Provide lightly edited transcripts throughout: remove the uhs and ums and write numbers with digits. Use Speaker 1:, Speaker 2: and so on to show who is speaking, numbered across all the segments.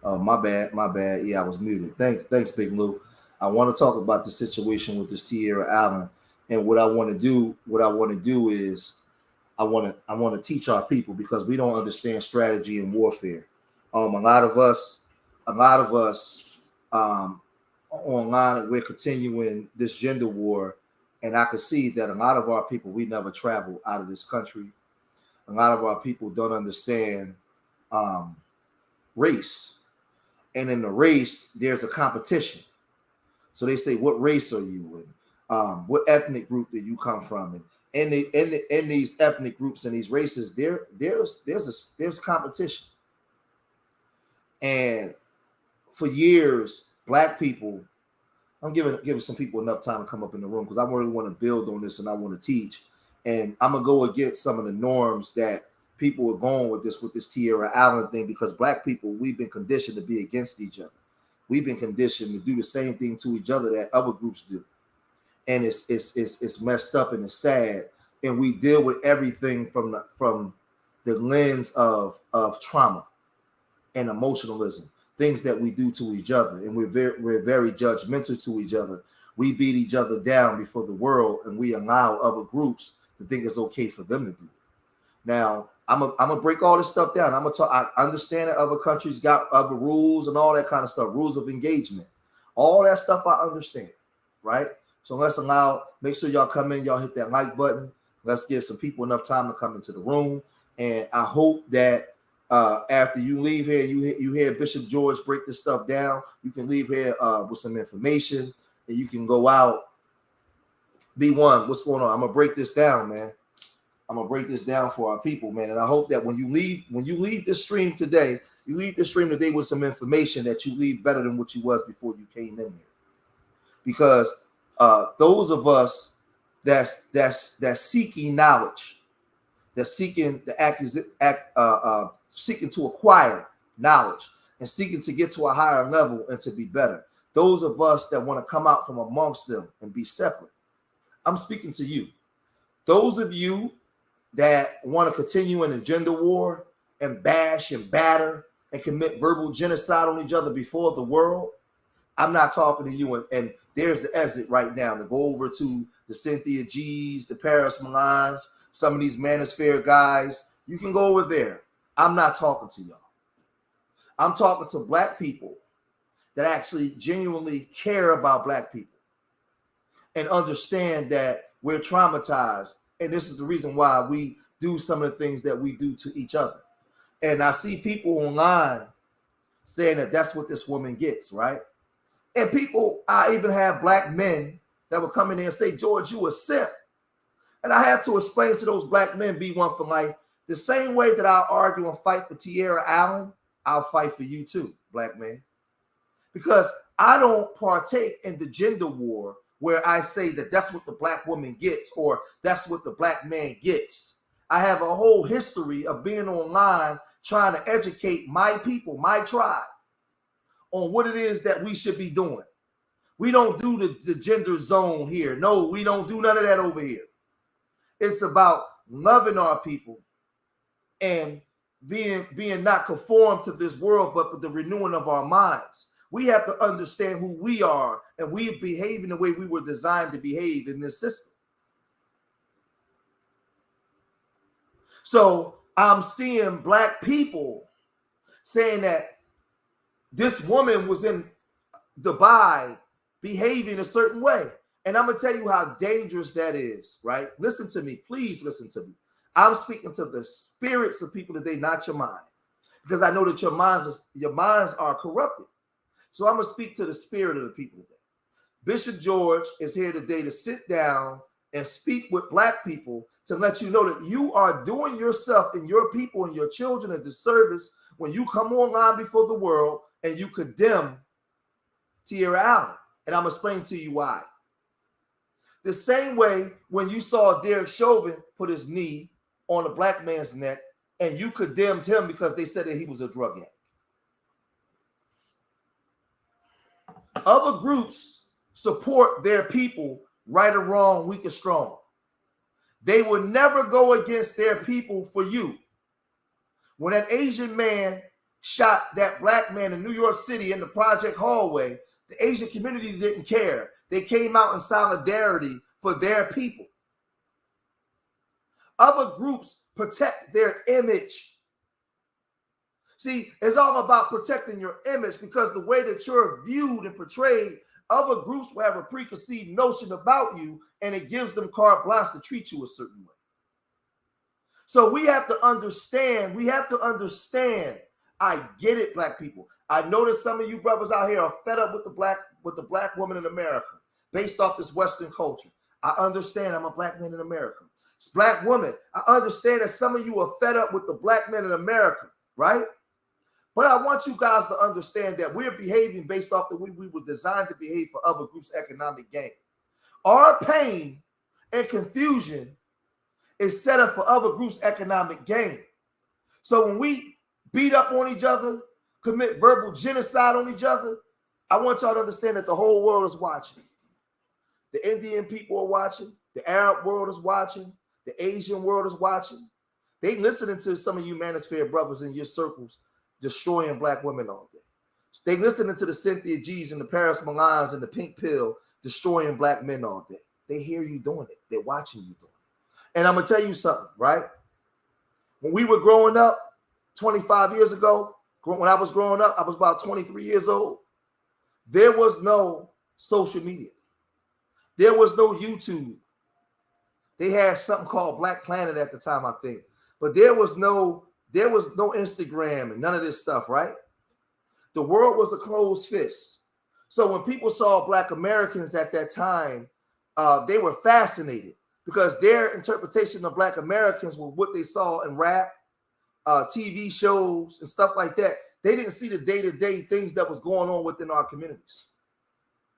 Speaker 1: My bad, my bad. Yeah, I was muted. Thanks, Big Lou. I want to talk about the situation with this Tierra Allen, and what I want to do. What I want to do is I want to teach our people because we don't understand strategy and warfare. A lot of us, um, online, we're continuing this gender war, and I can see that a lot of our people we never travel out of this country. A lot of our people don't understand um, race, and in the race, there's a competition. So they say, "What race are you?" and what ethnic group do you come from? And in these ethnic groups and these races, there's competition. And for years, black people, I'm giving some people enough time to come up in the room because I really want to build on this and I want to teach. And I'm gonna go against some of the norms that people are going with this Tierra Allen thing because black people, we've been conditioned to be against each other. We've been conditioned to do the same thing to each other that other groups do, and it's messed up and it's sad. And we deal with everything from the lens of trauma and emotionalism, things that we do to each other, and we're very judgmental to each other. We beat each other down before the world, and we allow other groups to think it's okay for them to do it. Now, I'm gonna break all this stuff down. I'm gonna talk. I understand that other countries got other rules and all that kind of stuff, rules of engagement, all that stuff. I understand, right? So make sure y'all come in, y'all hit that like button. Let's give some people enough time to come into the room, and I hope that after you leave here, you hear Bishop George break this stuff down. You can leave here with some information, and you can go out. B1, what's going on? I'm gonna break this down, man. I'm gonna break this down for our people, man. And I hope that when you leave this stream today, you leave this stream today with some information that you leave better than what you was before you came in here. Because those of us that's seeking knowledge, that's seeking seeking to acquire knowledge and seeking to get to a higher level and to be better. Those of us that want to come out from amongst them and be separate. I'm speaking to you. Those of you that want to continue in the gender war and bash and batter and commit verbal genocide on each other before the world, I'm not talking to you. And there's the exit right now to go over to the Cynthia G's, the Paris Milans, some of these Manosphere guys. You can go over there. I'm not talking to y'all. I'm talking to black people that actually genuinely care about black people and understand that we're traumatized. And this is the reason why we do some of the things that we do to each other. And I see people online saying that that's what this woman gets, right? And people, I even have black men that will come in there and say, George, you a simp. And I have to explain to those black men, be one for life, the same way that I'll argue and fight for Tierra Allen, I'll fight for you too, black man. Because I don't partake in the gender war where I say that that's what the black woman gets or that's what the black man gets. I have a whole history of being online trying to educate my people, my tribe, on what it is that we should be doing. We don't do the gender zone here. No, we don't do none of that over here. It's about loving our people and being not conformed to this world, but the renewing of our minds. We have to understand who we are, and we are behaving the way we were designed to behave in this system. So I'm seeing black people saying that this woman was in Dubai behaving a certain way. And I'm going to tell you how dangerous that is, right? Listen to me. Please listen to me. I'm speaking to the spirits of people today, not your mind, because I know that your minds are corrupted. So I'm going to speak to the spirit of the people today. Bishop George is here today to sit down and speak with black people to let you know that you are doing yourself and your people and your children a disservice when you come online before the world and you condemn Tierra Allen. And I'm going to explain to you why. The same way when you saw Derek Chauvin put his knee on a black man's neck and you condemned him because they said that he was a drug addict. Other groups support their people, right or wrong, weak or strong. They will never go against their people for you. When that Asian man shot that black man in New York City in the project hallway, the Asian community didn't care. They came out in solidarity for their people. Other groups protect their image. See, it's all about protecting your image, because the way that you're viewed and portrayed, other groups will have a preconceived notion about you, and it gives them carte blanche to treat you a certain way. So we have to understand. I get it, black people. I notice some of you brothers out here are fed up with the black woman in America based off this Western culture. I understand. I'm a black man in America. It's black woman. I understand that some of you are fed up with the black men in America, right? But I want you guys to understand that we're behaving based off the way we were designed to behave for other groups' economic gain. Our pain and confusion is set up for other groups' economic gain. So when we beat up on each other, commit verbal genocide on each other, I want y'all to understand that the whole world is watching. The Indian people are watching. The Arab world is watching. The Asian world is watching. They listening to some of you manosphere brothers in your circles destroying black women all day. They listening to the Cynthia G's and the Paris Milans and the Pink Pill destroying black men all day. They hear you doing it. They're watching you doing it. And I'm going to tell you something, right? When we were growing up 25 years ago, when I was growing up, I was about 23 years old. There was no social media. There was no YouTube. They had something called Black Planet at the time, I think. But there was no Instagram and none of this stuff, right? The world was a closed fist. So when people saw black Americans at that time, they were fascinated, because their interpretation of black Americans was what they saw in rap, TV shows and stuff like that. They didn't see the day-to-day things that was going on within our communities,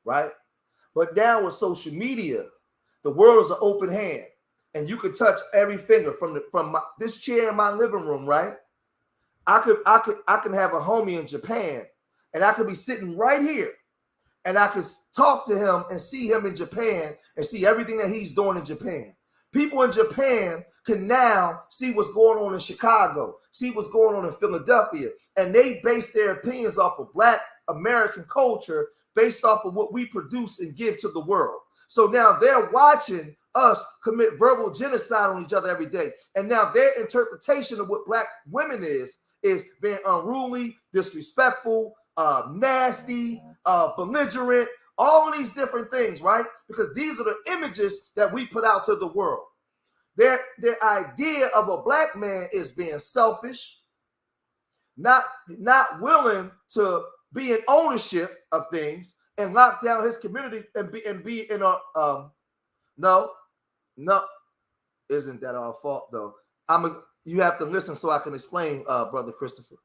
Speaker 1: right? But now with social media, the world is an open hand, and you could touch every finger from this chair in my living room, right? I can have a homie in Japan, and I could be sitting right here, and I could talk to him and see him in Japan and see everything that he's doing in Japan. People in Japan can now see what's going on in Chicago, see what's going on in Philadelphia, and they base their opinions off of black American culture based off of what we produce and give to the world. So now they're watching us commit verbal genocide on each other every day. And now their interpretation of what black women is being unruly, disrespectful, nasty, belligerent, all of these different things, right? Because these are the images that we put out to the world. Their idea of a black man is being selfish, not willing to be in ownership of things and lock down his community and be in a no, isn't that our fault though? You have to listen so I can explain, Brother Christopher.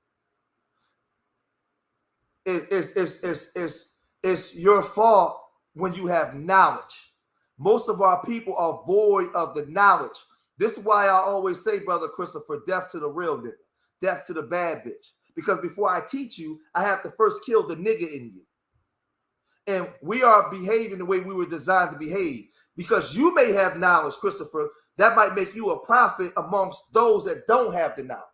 Speaker 1: It's your fault when you have knowledge. Most of our people are void of the knowledge. This is why I always say, Brother Christopher, death to the real nigga, death to the bad bitch. Because before I teach you, I have to first kill the nigga in you. And we are behaving the way we were designed to behave. Because you may have knowledge, Christopher, that might make you a prophet amongst those that don't have the knowledge.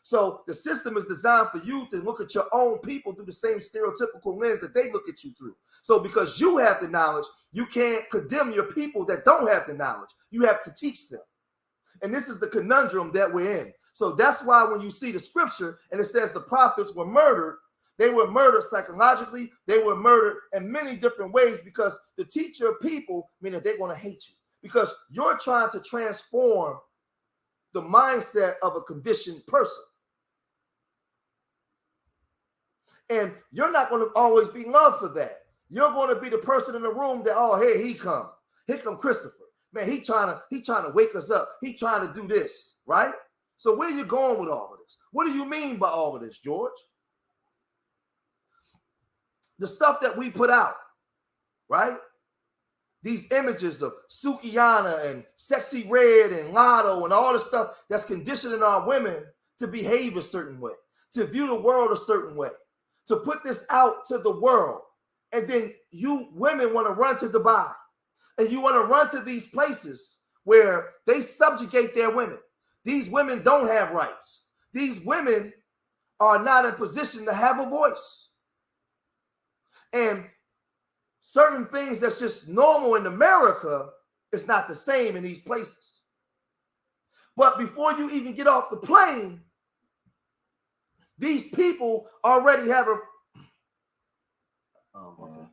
Speaker 1: So the system is designed for you to look at your own people through the same stereotypical lens that they look at you through. So because you have the knowledge, you can't condemn your people that don't have the knowledge. You have to teach them. And this is the conundrum that we're in. So that's why when you see the scripture and it says the prophets were murdered, they were murdered psychologically. They were murdered in many different ways, because to teach your people means that they're going to hate you, because you're trying to transform the mindset of a conditioned person. And you're not going to always be loved for that. You're going to be the person in the room that, oh, here he come. Here come Christopher. Man, he trying to wake us up. He trying to do this, right? So where are you going with all of this? What do you mean by all of this, George? The stuff that we put out, right? These images of Sukiyana and Sexy Red and Lotto and all the stuff that's conditioning our women to behave a certain way, to view the world a certain way, to put this out to the world. And then you women want to run to Dubai, and you want to run to these places where they subjugate their women. These women don't have rights. These women are not in position to have a voice. And certain things that's just normal in America, it's not the same in these places. But before you even get off the plane, these people already have a... okay.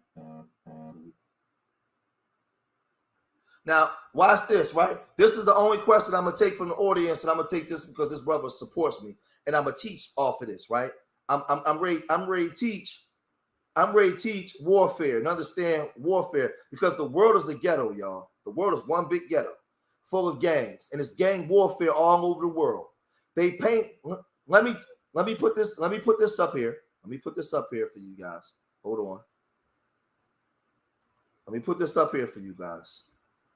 Speaker 1: Now, watch this, right? This is the only question I'm going to take from the audience, and I'm going to take this because this brother supports me, and I'm going to teach off of this, right? I'm ready to teach. I'm ready to teach warfare and understand warfare, because the world is a ghetto, y'all. The world is one big ghetto full of gangs, and it's gang warfare all over the world. They paint... Let me put this up here. Let me put this up here for you guys. Hold on. Let me put this up here for you guys.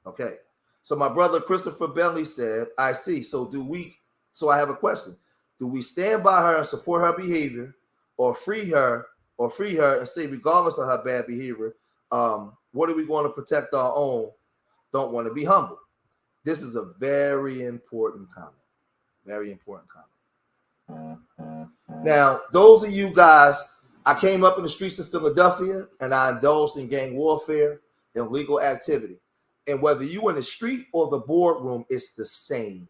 Speaker 1: Okay. So my brother Christopher Bentley said, I see. So I have a question. Do we stand by her and support her behavior, or free her and say, regardless of her bad behavior, what are we going to protect our own? Don't want to be humble. This is a very important comment. Very important comment. Now, those of you guys, I came up in the streets of Philadelphia and I indulged in gang warfare and illegal activity. And whether you in the street or the boardroom, it's the same.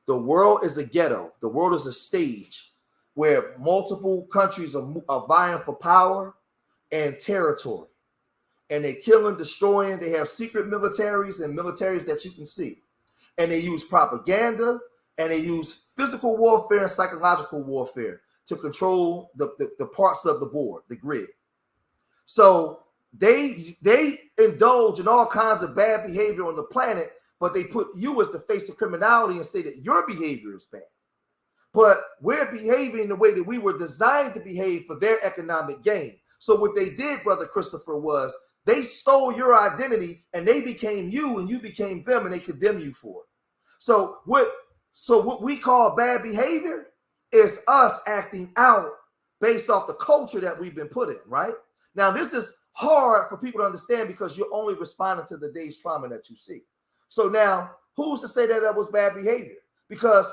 Speaker 1: The world is a ghetto. The world is a stage where multiple countries are vying for power and territory. And they kill and destroying. They have secret militaries and militaries that you can see. And they use propaganda, and they use physical warfare and psychological warfare to control the parts of the board, the grid. So they indulge in all kinds of bad behavior on the planet, but they put you as the face of criminality and say that your behavior is bad. But we're behaving the way that we were designed to behave for their economic gain. So what they did, Brother Christopher, was they stole your identity and they became you and you became them, and they condemn you for it. So what we call bad behavior is us acting out based off the culture that we've been put in, right? Now, this is hard for people to understand because you're only responding to the day's trauma that you see. So now, who's to say that that was bad behavior? Because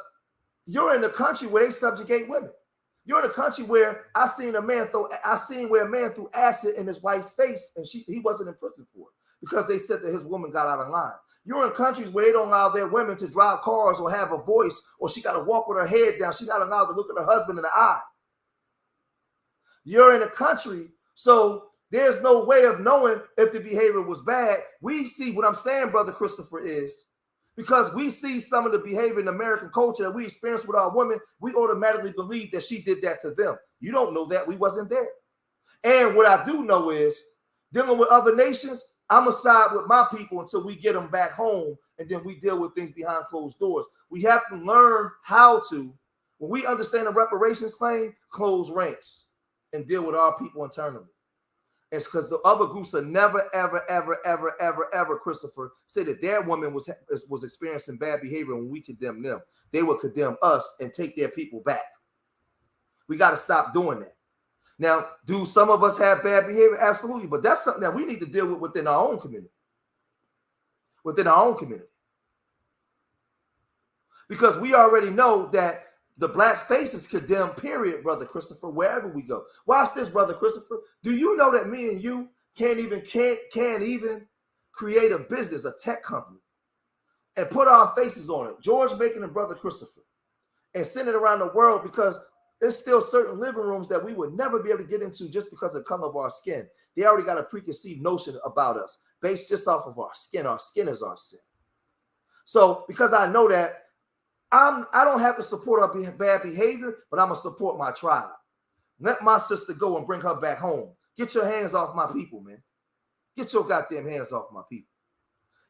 Speaker 1: you're in a country where they subjugate women. You're in a country where I seen where a man threw acid in his wife's face, and he wasn't in prison for it because they said that his woman got out of line. You're in countries where they don't allow their women to drive cars or have a voice, or she got to walk with her head down. She's not allowed to look at her husband in the eye. You're in a country, so there's no way of knowing if the behavior was bad. We see what I'm saying, Brother Christopher, is because we see some of the behavior in American culture that we experience with our women, we automatically believe that she did that to them. You don't know that. We wasn't there. And what I do know is dealing with other nations, I'm going to side with my people until we get them back home, and then we deal with things behind closed doors. We have to learn how to, when we understand the reparations claim, close ranks and deal with our people internally. It's because the other groups are never, ever, ever, ever, ever, ever, Christopher, say that their woman was experiencing bad behavior when we condemn them. They would condemn us and take their people back. We got to stop doing that. Now, do some of us have bad behavior? Absolutely. But that's something that we need to deal with within our own community. Within our own community. Because we already know that the black face is condemned, period, Brother Christopher, wherever we go. Watch this, Brother Christopher. Do you know that me and you can't even create a business, a tech company, and put our faces on it, George Macon and Brother Christopher, and send it around the world, because there's still certain living rooms that we would never be able to get into just because of the color of our skin. They already got a preconceived notion about us based just off of our skin. Our skin is our sin. So because I know that, I don't have to support our bad behavior, but I'm going to support my tribe. Let my sister go and bring her back home. Get your hands off my people, man. Get your goddamn hands off my people.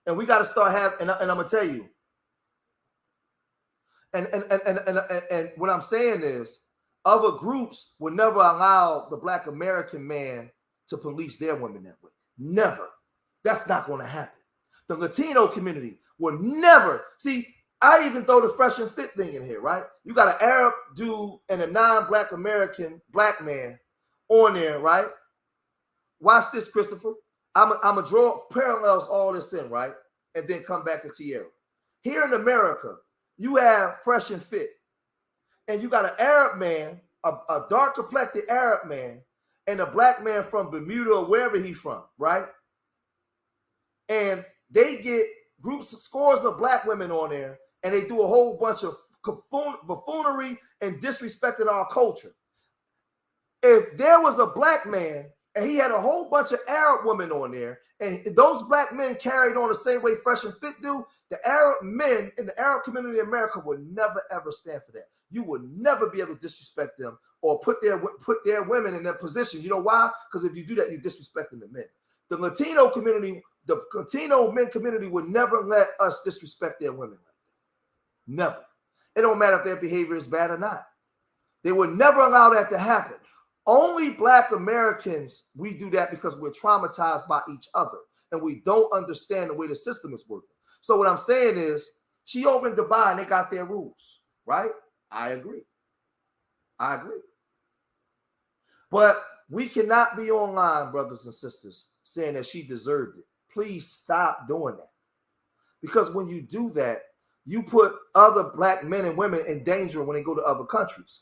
Speaker 1: And we got to start having, and I'm going to tell you, and what I'm saying is, other groups will never allow the Black American man to police their women that way. Never. That's not going to happen. The Latino community will never. See, I even throw the fresh and fit thing in here, right? You got an Arab dude and a non-Black American black man on there, right? Watch this, Christopher. I'm going to draw parallels all this in, right? And then come back to Tierra. Here in America, you have fresh and fit. And you got an Arab man a dark complected Arab man and a black man from Bermuda or wherever he's from, right? And they get groups of scores of black women on there, and they do a whole bunch of buffoonery and disrespecting our culture. If there was a black man and he had a whole bunch of Arab women on there, and those black men carried on the same way Fresh and Fit do, the Arab men in the Arab community in America would never, ever stand for that. You would never be able to disrespect them or put their women in that position. You know why? Because if you do that, you're disrespecting the men. The Latino community, the Latino men community would never let us disrespect their women like that. Never. It don't matter if their behavior is bad or not. They would never allow that to happen. Only black Americans, we do that because we're traumatized by each other and we don't understand the way the system is working. So what I'm saying is, she over in Dubai and they got their rules, right? I agree. But we cannot be online, brothers and sisters, saying that she deserved it. Please stop doing that. Because when you do that, you put other black men and women in danger when they go to other countries.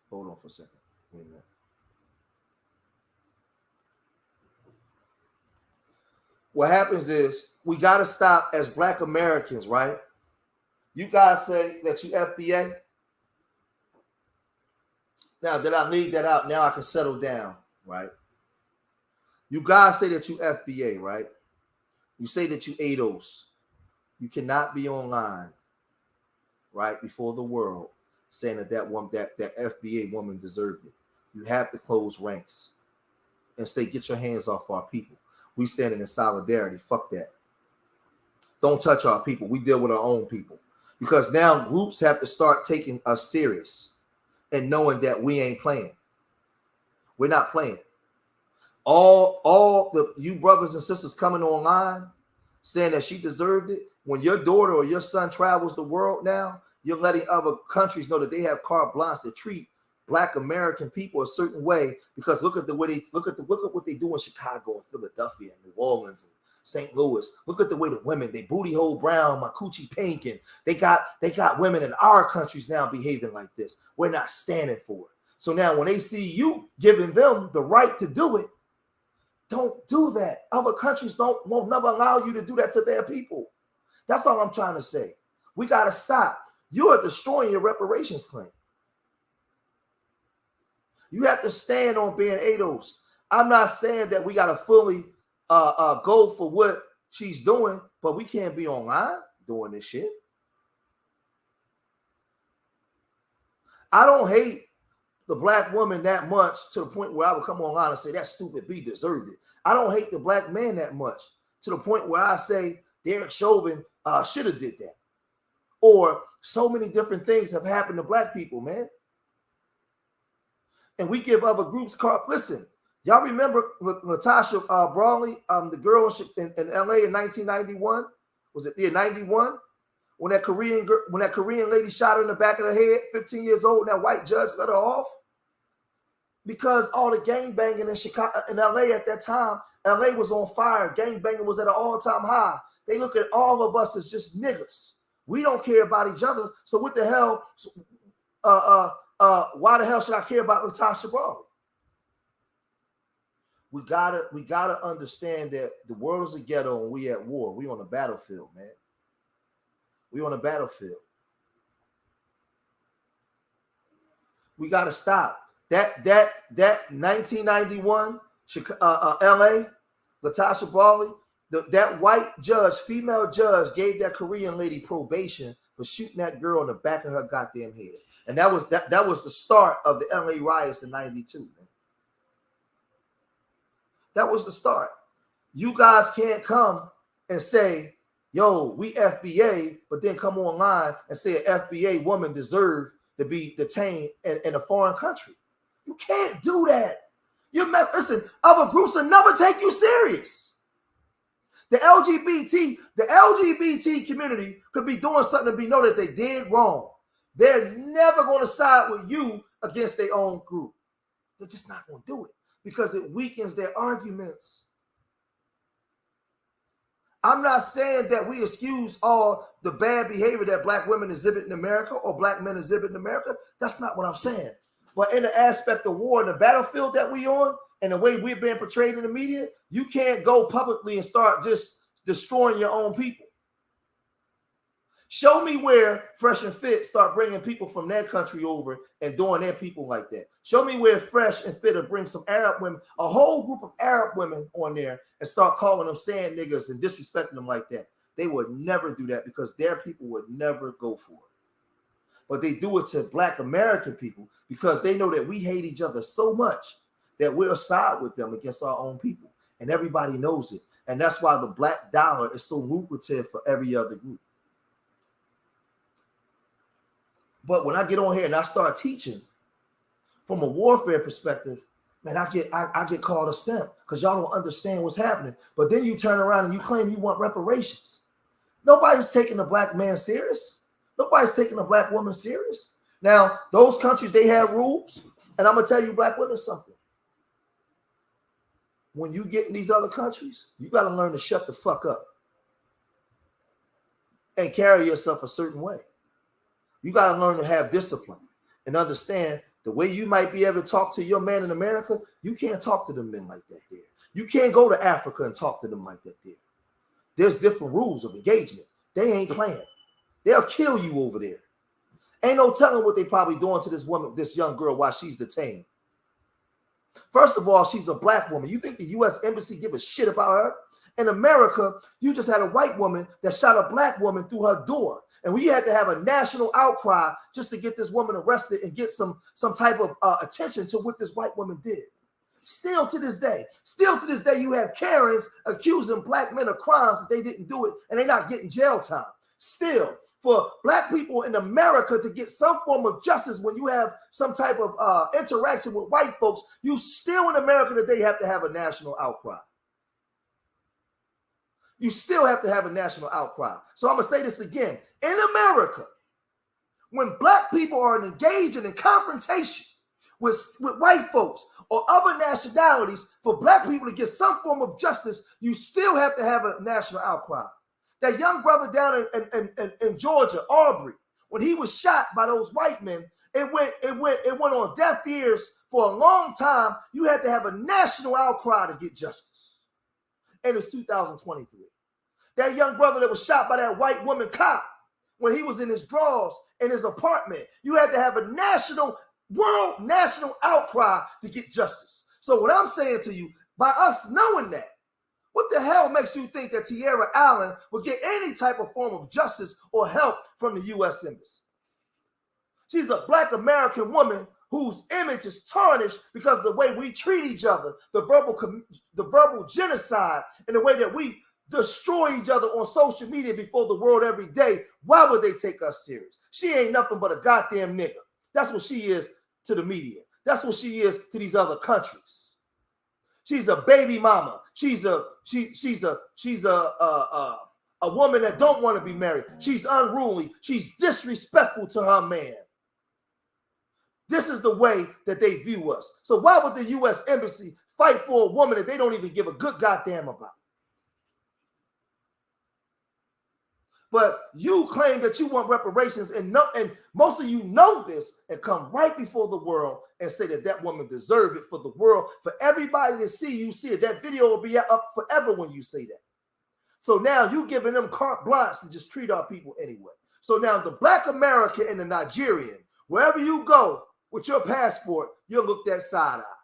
Speaker 1: Hold on for a second. Wait a minute. What happens is we got to stop as black Americans, right? You guys say that you FBA. Now that I leave that out, now I can settle down, right? You guys say that you FBA, right? You say that you ADOS. You cannot be online, right, before the world saying that that FBA woman deserved it. You have to close ranks and say, get your hands off our people. We standing in solidarity. Fuck that. Don't touch our people. We deal with our own people. Because now groups have to start taking us serious and knowing that we ain't playing. We're not playing. All the you brothers and sisters coming online saying that she deserved it. When your daughter or your son travels the world now, you're letting other countries know that they have carte blanche to treat black American people a certain way, because look at what they do in Chicago and Philadelphia and New Orleans and St. Louis. Look at the way the women, they booty hole brown, my coochie pink, and they got women in our countries now behaving like this. We're not standing for it. So now when they see you giving them the right to do it, don't do that. Other countries won't never allow you to do that to their people. That's all I'm trying to say. We got to stop. You are destroying your reparations claim. You have to stand on being ADOS. I'm not saying that we got to fully go for what she's doing, but we can't be online doing this shit. I don't hate the black woman that much to the point where I would come online and say that stupid B deserved it. I don't hate the black man that much to the point where I say Derek Chauvin should have did that. Or so many different things have happened to black people, man. And we give other groups carte. Listen, y'all remember Latasha Brawley, the girl in LA in 1991? Was it 91? When that Korean lady shot her in the back of the head, 15 years old, and that white judge let her off? Because all the gangbanging in Chicago, in LA at that time, LA was on fire. Gangbanging was at an all-time high. They look at all of us as just niggas. We don't care about each other. So what the hell? Why the hell should I care about Latasha Brawley? We gotta understand that the world is a ghetto and we at war. We on a battlefield, man. We on a battlefield. We gotta stop. That 1991 LA, Latasha Brawley, that white judge, female judge, gave that Korean lady probation for shooting that girl in the back of her goddamn head. And that was the start of the LA riots in 92, man. That was the start. You guys can't come and say, yo, we FBA, but then come online and say an FBA woman deserved to be detained in a foreign country. You can't do that. Listen, other groups will never take you serious. The LGBT community could be doing something to know that they did wrong. They're never going to side with you against their own group. They're just not going to do it because it weakens their arguments. I'm not saying that we excuse all the bad behavior that black women exhibit in America or black men exhibit in America. That's not what I'm saying. But in the aspect of war, in the battlefield that we on, and the way we're being portrayed in the media, you can't go publicly and start just destroying your own people. Show me where Fresh and Fit start bringing people from their country over and doing their people like that. Show me where Fresh and Fit will bring some Arab women, a whole group of Arab women on there and start calling them sand niggas and disrespecting them like that. They would never do that because their people would never go for it. But they do it to black American people because they know that we hate each other so much that we'll side with them against our own people. And everybody knows it. And that's why the black dollar is so lucrative for every other group. But when I get on here and I start teaching from a warfare perspective, man, I get called a simp because y'all don't understand what's happening. But then you turn around and you claim you want reparations. Nobody's taking the black man serious. Nobody's taking a black woman serious. Now, those countries, they have rules. And I'm going to tell you, black women, something. When you get in these other countries, you got to learn to shut the fuck up and carry yourself a certain way. You got to learn to have discipline and understand the way you might be able to talk to your man in America, you can't talk to them men like that there. You can't go to Africa and talk to them like that there. There's different rules of engagement. They ain't playing. They'll kill you over there. Ain't no telling what they probably doing to this woman, this young girl while she's detained. First of all, she's a black woman. You think the U.S. Embassy give a shit about her? In America, you just had a white woman that shot a black woman through her door. And we had to have a national outcry just to get this woman arrested and get some type of attention to what this white woman did. Still to this day, you have Karens accusing black men of crimes that they didn't do it, and they're not getting jail time. Still, for black people in America to get some form of justice when you have some type of interaction with white folks, you still in America today have to have a national outcry. You still have to have a national outcry. So I'm going to say this again. In America, when black people are engaged in confrontation with white folks or other nationalities, for black people to get some form of justice, you still have to have a national outcry. That young brother down in Georgia, Aubrey, when he was shot by those white men, it went on deaf ears for a long time. You had to have a national outcry to get justice. And it's 2023. That young brother that was shot by that white woman cop when he was in his drawers in his apartment, you had to have a national outcry to get justice. So what I'm saying to you, by us knowing that, what the hell makes you think that Tierra Allen will get any type of form of justice or help from the U.S. Embassy? She's a black American woman whose image is tarnished because of the way we treat each other, the verbal genocide, and the way that we destroy each other on social media before the world every day. Why would they take us serious? She ain't nothing but a goddamn nigga. That's what she is to the media. That's what she is to these other countries. She's a baby mama. She's a woman that don't want to be married. She's unruly. She's disrespectful to her man. This is the way that they view us. So why would the U.S. Embassy fight for a woman that they don't even give a good goddamn about? But you claim that you want reparations, and most of you know this and come right before the world and say that that woman deserved it for the world, for everybody to see. You see it. That video will be up forever when you say that. So now you giving them carte blanche to just treat our people anyway. So now the black American and the Nigerian, wherever you go with your passport, you're looked at side eye.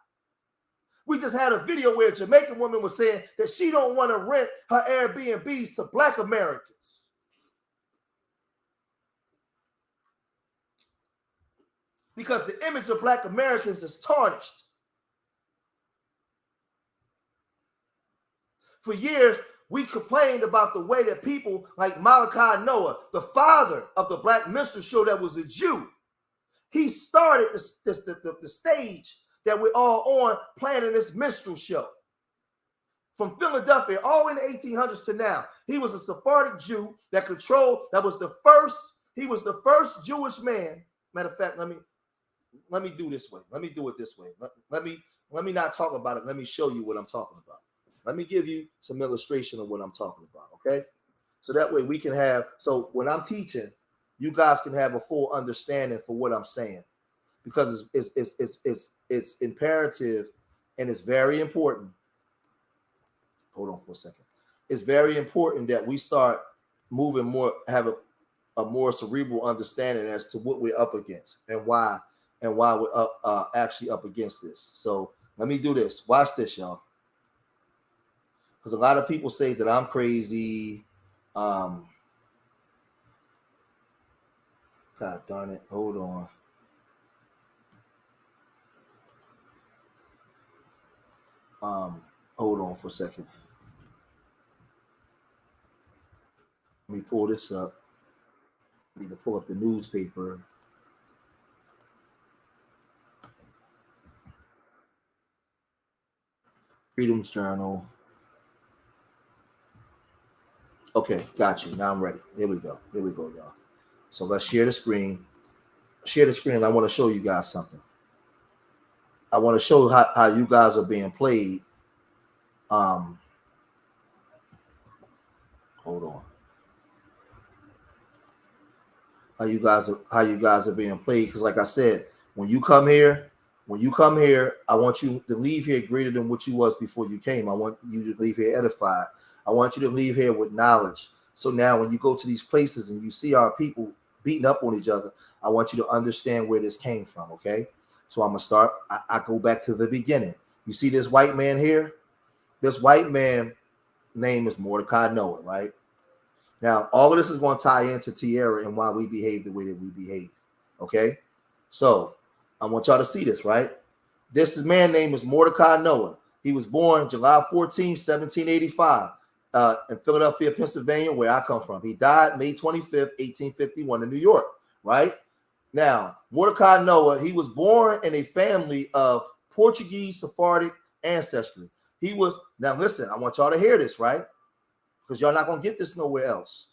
Speaker 1: We just had a video where a Jamaican woman was saying that she don't want to rent her Airbnbs to black Americans. Because the image of black Americans is tarnished. For years, we complained about the way that people like Malachi Noah, the father of the black minstrel show that was a Jew, he started the stage that we're all on planning this minstrel show. From Philadelphia all in the 1800s to now, he was a Sephardic Jew that controlled, he was the first Jewish man. Matter of fact, let me do this way. Let me do it this way. Let me not talk about it. Let me show you what I'm talking about. Let me give you some illustration of what I'm talking about, okay? So that way we can have, so when I'm teaching, you guys can have a full understanding for what I'm saying, because it's imperative and it's very important. Hold on for a second. It's very important that we start moving more, have a more cerebral understanding as to what we're up against and why we're actually up against this. So let me do this. Watch this, y'all. Because a lot of people say that I'm crazy. God darn it. Hold on. Hold on for a second. Let me pull this up. I need to pull up the newspaper. Freedom's Journal. Okay, got you. Now I'm ready. Here we go. Here we go, y'all. So let's share the screen. Share the screen. I want to show you guys something. I want to show how you guys are being played. Hold on. How you guys are being played? Because like I said, when you come here, I want you to leave here greater than what you was before you came. I want you to leave here edified. I want you to leave here with knowledge. So now when you go to these places and you see our people beating up on each other, I want you to understand where this came from, okay? So I'm going to start. I go back to the beginning. You see this white man here? This white man name is Mordecai Noah, right? Now, all of this is going to tie into Tierra and why we behave the way that we behave, okay? So I want y'all to see this, right? This man name is Mordecai Noah. He was born July 14, 1785 in Philadelphia, Pennsylvania, where I come from. He died May 25th, 1851 in New York, right? Now, Mordecai Noah, he was born in a family of Portuguese Sephardic ancestry. He was, now listen, I want y'all to hear this, right? Because y'all not going to get this nowhere else.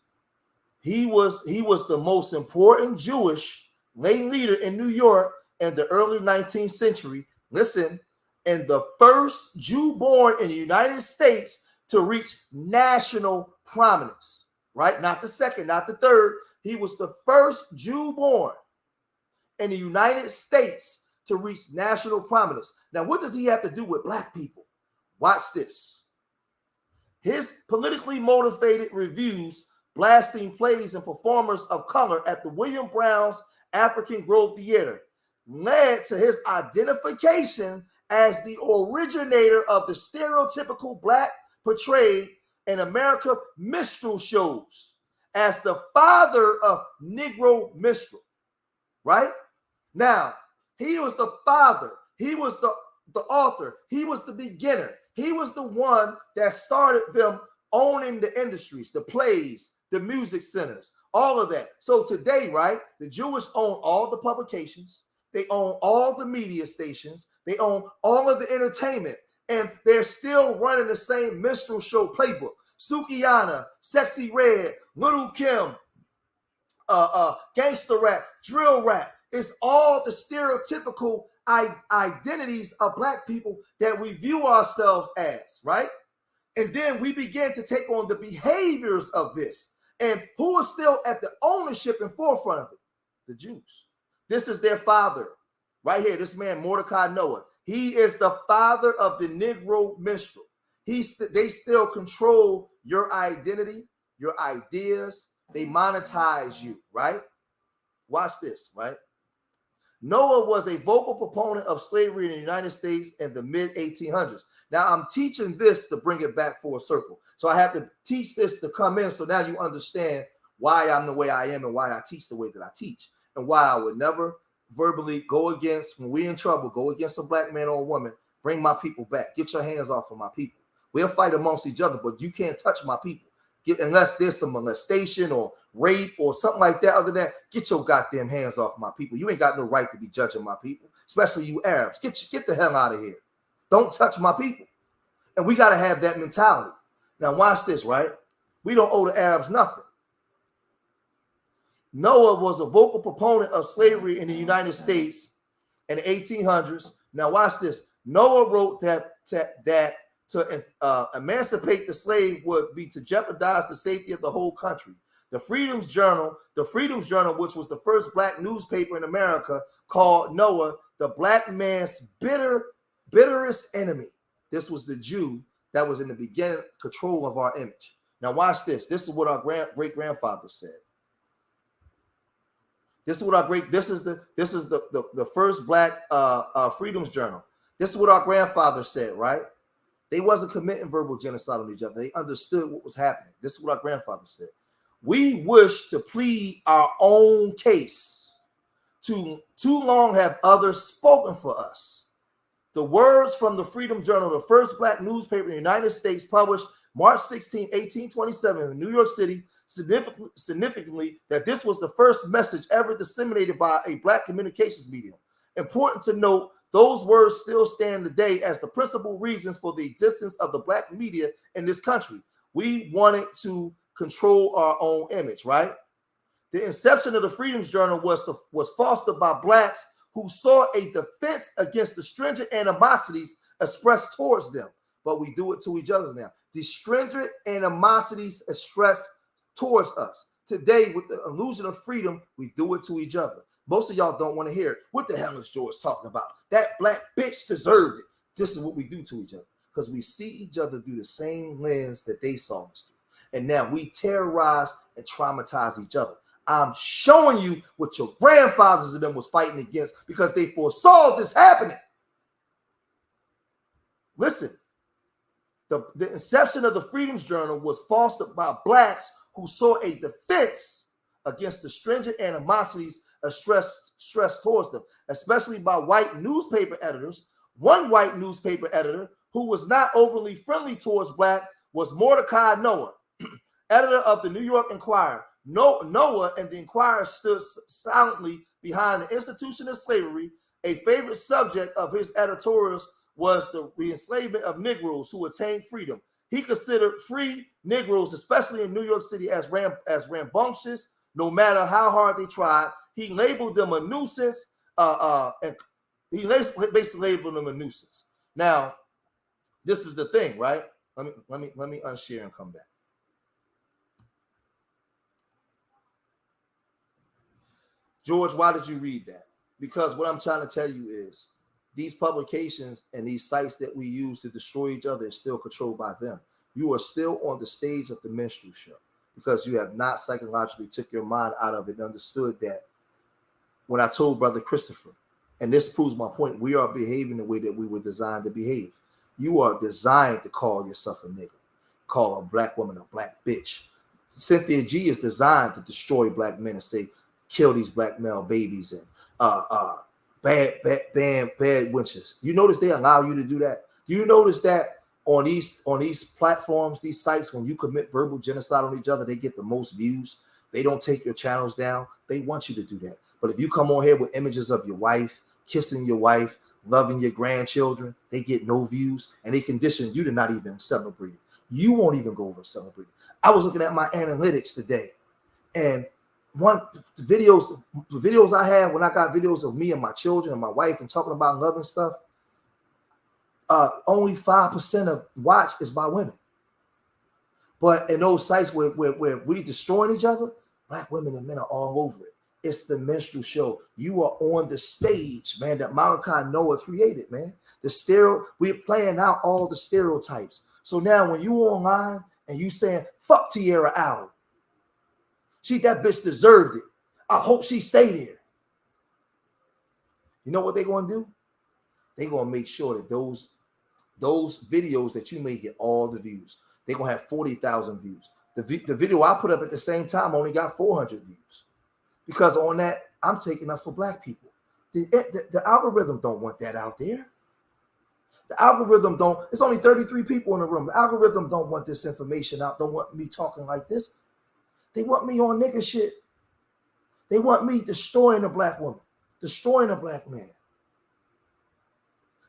Speaker 1: He was the most important Jewish lay leader in New York in the early 19th century. Listen, and the first Jew born in the United States to reach national prominence, right? Not the second, not the third. He was the first Jew born in the United States to reach national prominence. Now, what does he have to do with black people? Watch this. His politically motivated reviews, blasting plays and performers of color at the William Brown's African Grove Theater led to his identification as the originator of the stereotypical black portrayed in America minstrel shows, as the father of Negro minstrel, right? Now, he was the father. He was the author. He was the beginner. He was the one that started them owning the industries, the plays, the music centers, all of that. So today, right, the Jewish own all the publications. They own all the media stations. They own all of the entertainment. And they're still running the same minstrel show playbook. Sukiyana, Sexy Red, Little Kim, gangster rap, drill rap. It's all the stereotypical identities of black people that we view ourselves as, right? And then we begin to take on the behaviors of this. And who is still at the ownership and forefront of it? The Jews. This is their father right here. This man, Mordecai Noah. He is the father of the Negro minstrel. They still control your identity, your ideas. They monetize you, right? Watch this, right? Noah was a vocal proponent of slavery in the United States in the mid-1800s. Now, I'm teaching this to bring it back full circle. So I have to teach this to come in, so now you understand why I'm the way I am and why I teach the way that I teach, and why I would never verbally go against, when we're in trouble, go against a black man or a woman, bring my people back. Get your hands off of my people. We'll fight amongst each other, but you can't touch my people. Unless there's some molestation or rape or something like that. Other than that, get your goddamn hands off my people. You ain't got no right to be judging my people, especially you Arabs. Get the hell out of here. Don't touch my people. And we got to have that mentality. Now, watch this, right? We don't owe the Arabs nothing. Noah was a vocal proponent of slavery in the United States in the 1800s. Now, watch this. Noah wrote that to emancipate the slave would be to jeopardize the safety of the whole country. The Freedom's Journal, which was the first black newspaper in America, called Noah the black man's bitterest enemy. This was the Jew that was in the beginning control of our image. Now watch this. This is what our great-grandfather said. This is the first black Freedom's Journal. This is what our grandfather said, right? They wasn't committing verbal genocide on each other. They understood what was happening. This is what our grandfather said. We wish to plead our own case. Too long have others spoken for us. The words from the Freedom Journal, the first black newspaper in the United States, published March 16, 1827 in New York City, significantly that this was the first message ever disseminated by a black communications medium. Important to note, those words still stand today as the principal reasons for the existence of the black media in this country. We wanted to control our own image, right? The inception of the Freedom's Journal was fostered by blacks who saw a defense against the stringent animosities expressed towards them. But we do it to each other now. The stringent animosities expressed towards us. Today, with the illusion of freedom, we do it to each other. Most of y'all don't want to hear it. What the hell is George talking about? That black bitch deserved it. This is what we do to each other because we see each other through the same lens that they saw us through. And now we terrorize and traumatize each other. I'm showing you what your grandfathers and them was fighting against because they foresaw this happening. Listen, the inception of the Freedom's Journal was fostered by blacks who saw a defense against the stringent animosities stressed towards them, especially by white newspaper editors. One white newspaper editor who was not overly friendly towards black was Mordecai Noah, editor of the New York Enquirer. Noah and the Enquirer stood silently behind the institution of slavery. A favorite subject of his editorials was the enslavement of Negroes who attained freedom. He considered free Negroes, especially in New York City, as rambunctious, no matter how hard they tried. He labeled them a nuisance, and he basically labeled them a nuisance. Now, this is the thing, right? Let me unshare and come back. George, why did you read that? Because what I'm trying to tell you is these publications and these sites that we use to destroy each other is still controlled by them. You are still on the stage of the minstrel show because you have not psychologically took your mind out of it and understood that when I told Brother Christopher, and this proves my point, we are behaving the way that we were designed to behave. You are designed to call yourself a nigger, call a black woman a black bitch. Cynthia G is designed to destroy black men and say, kill these black male babies and bad wenches. You notice they allow you to do that? Do you notice that on these platforms, these sites, when you commit verbal genocide on each other, they get the most views? They don't take your channels down. They want you to do that. But if you come on here with images of your wife, kissing your wife, loving your grandchildren, they get no views, and they condition you to not even celebrate it. You won't even go over and celebrate it. I was looking at my analytics today, and the videos I have when I got videos of me and my children and my wife and talking about love and stuff, only 5% of watch is by women. But in those sites where we destroying each other, black women and men are all over it. It's the minstrel show. You are on the stage, man, that Malachi Noah created, man. We're playing out all the stereotypes. So now when you online and you saying, fuck Tierra Allen, that bitch deserved it. I hope she stayed there. You know what they're going to do? They're going to make sure that those videos that you may get all the views. They're going to have 40,000 views. The video I put up at the same time only got 400 views. Because on that, I'm taking up for black people. The algorithm don't want that out there. The algorithm don't. It's only 33 people in the room. The algorithm don't want this information out. Don't want me talking like this. They want me on nigga shit. They want me destroying a black woman, destroying a black man.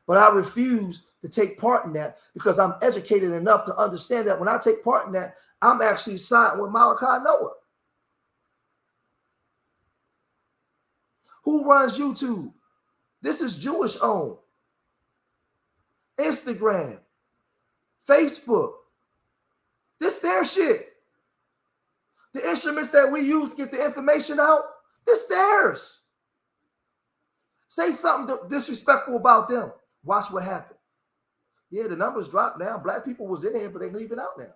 Speaker 1: But I refuse to take part in that because I'm educated enough to understand that when I take part in that, I'm actually siding with Malachi Noah. Who runs YouTube? This is Jewish owned. Instagram. Facebook. This their shit. The instruments that we use to get the information out, this theirs. Say something disrespectful about them. Watch what happens. Yeah, the numbers dropped now. Black people was in here, but they leaving out now.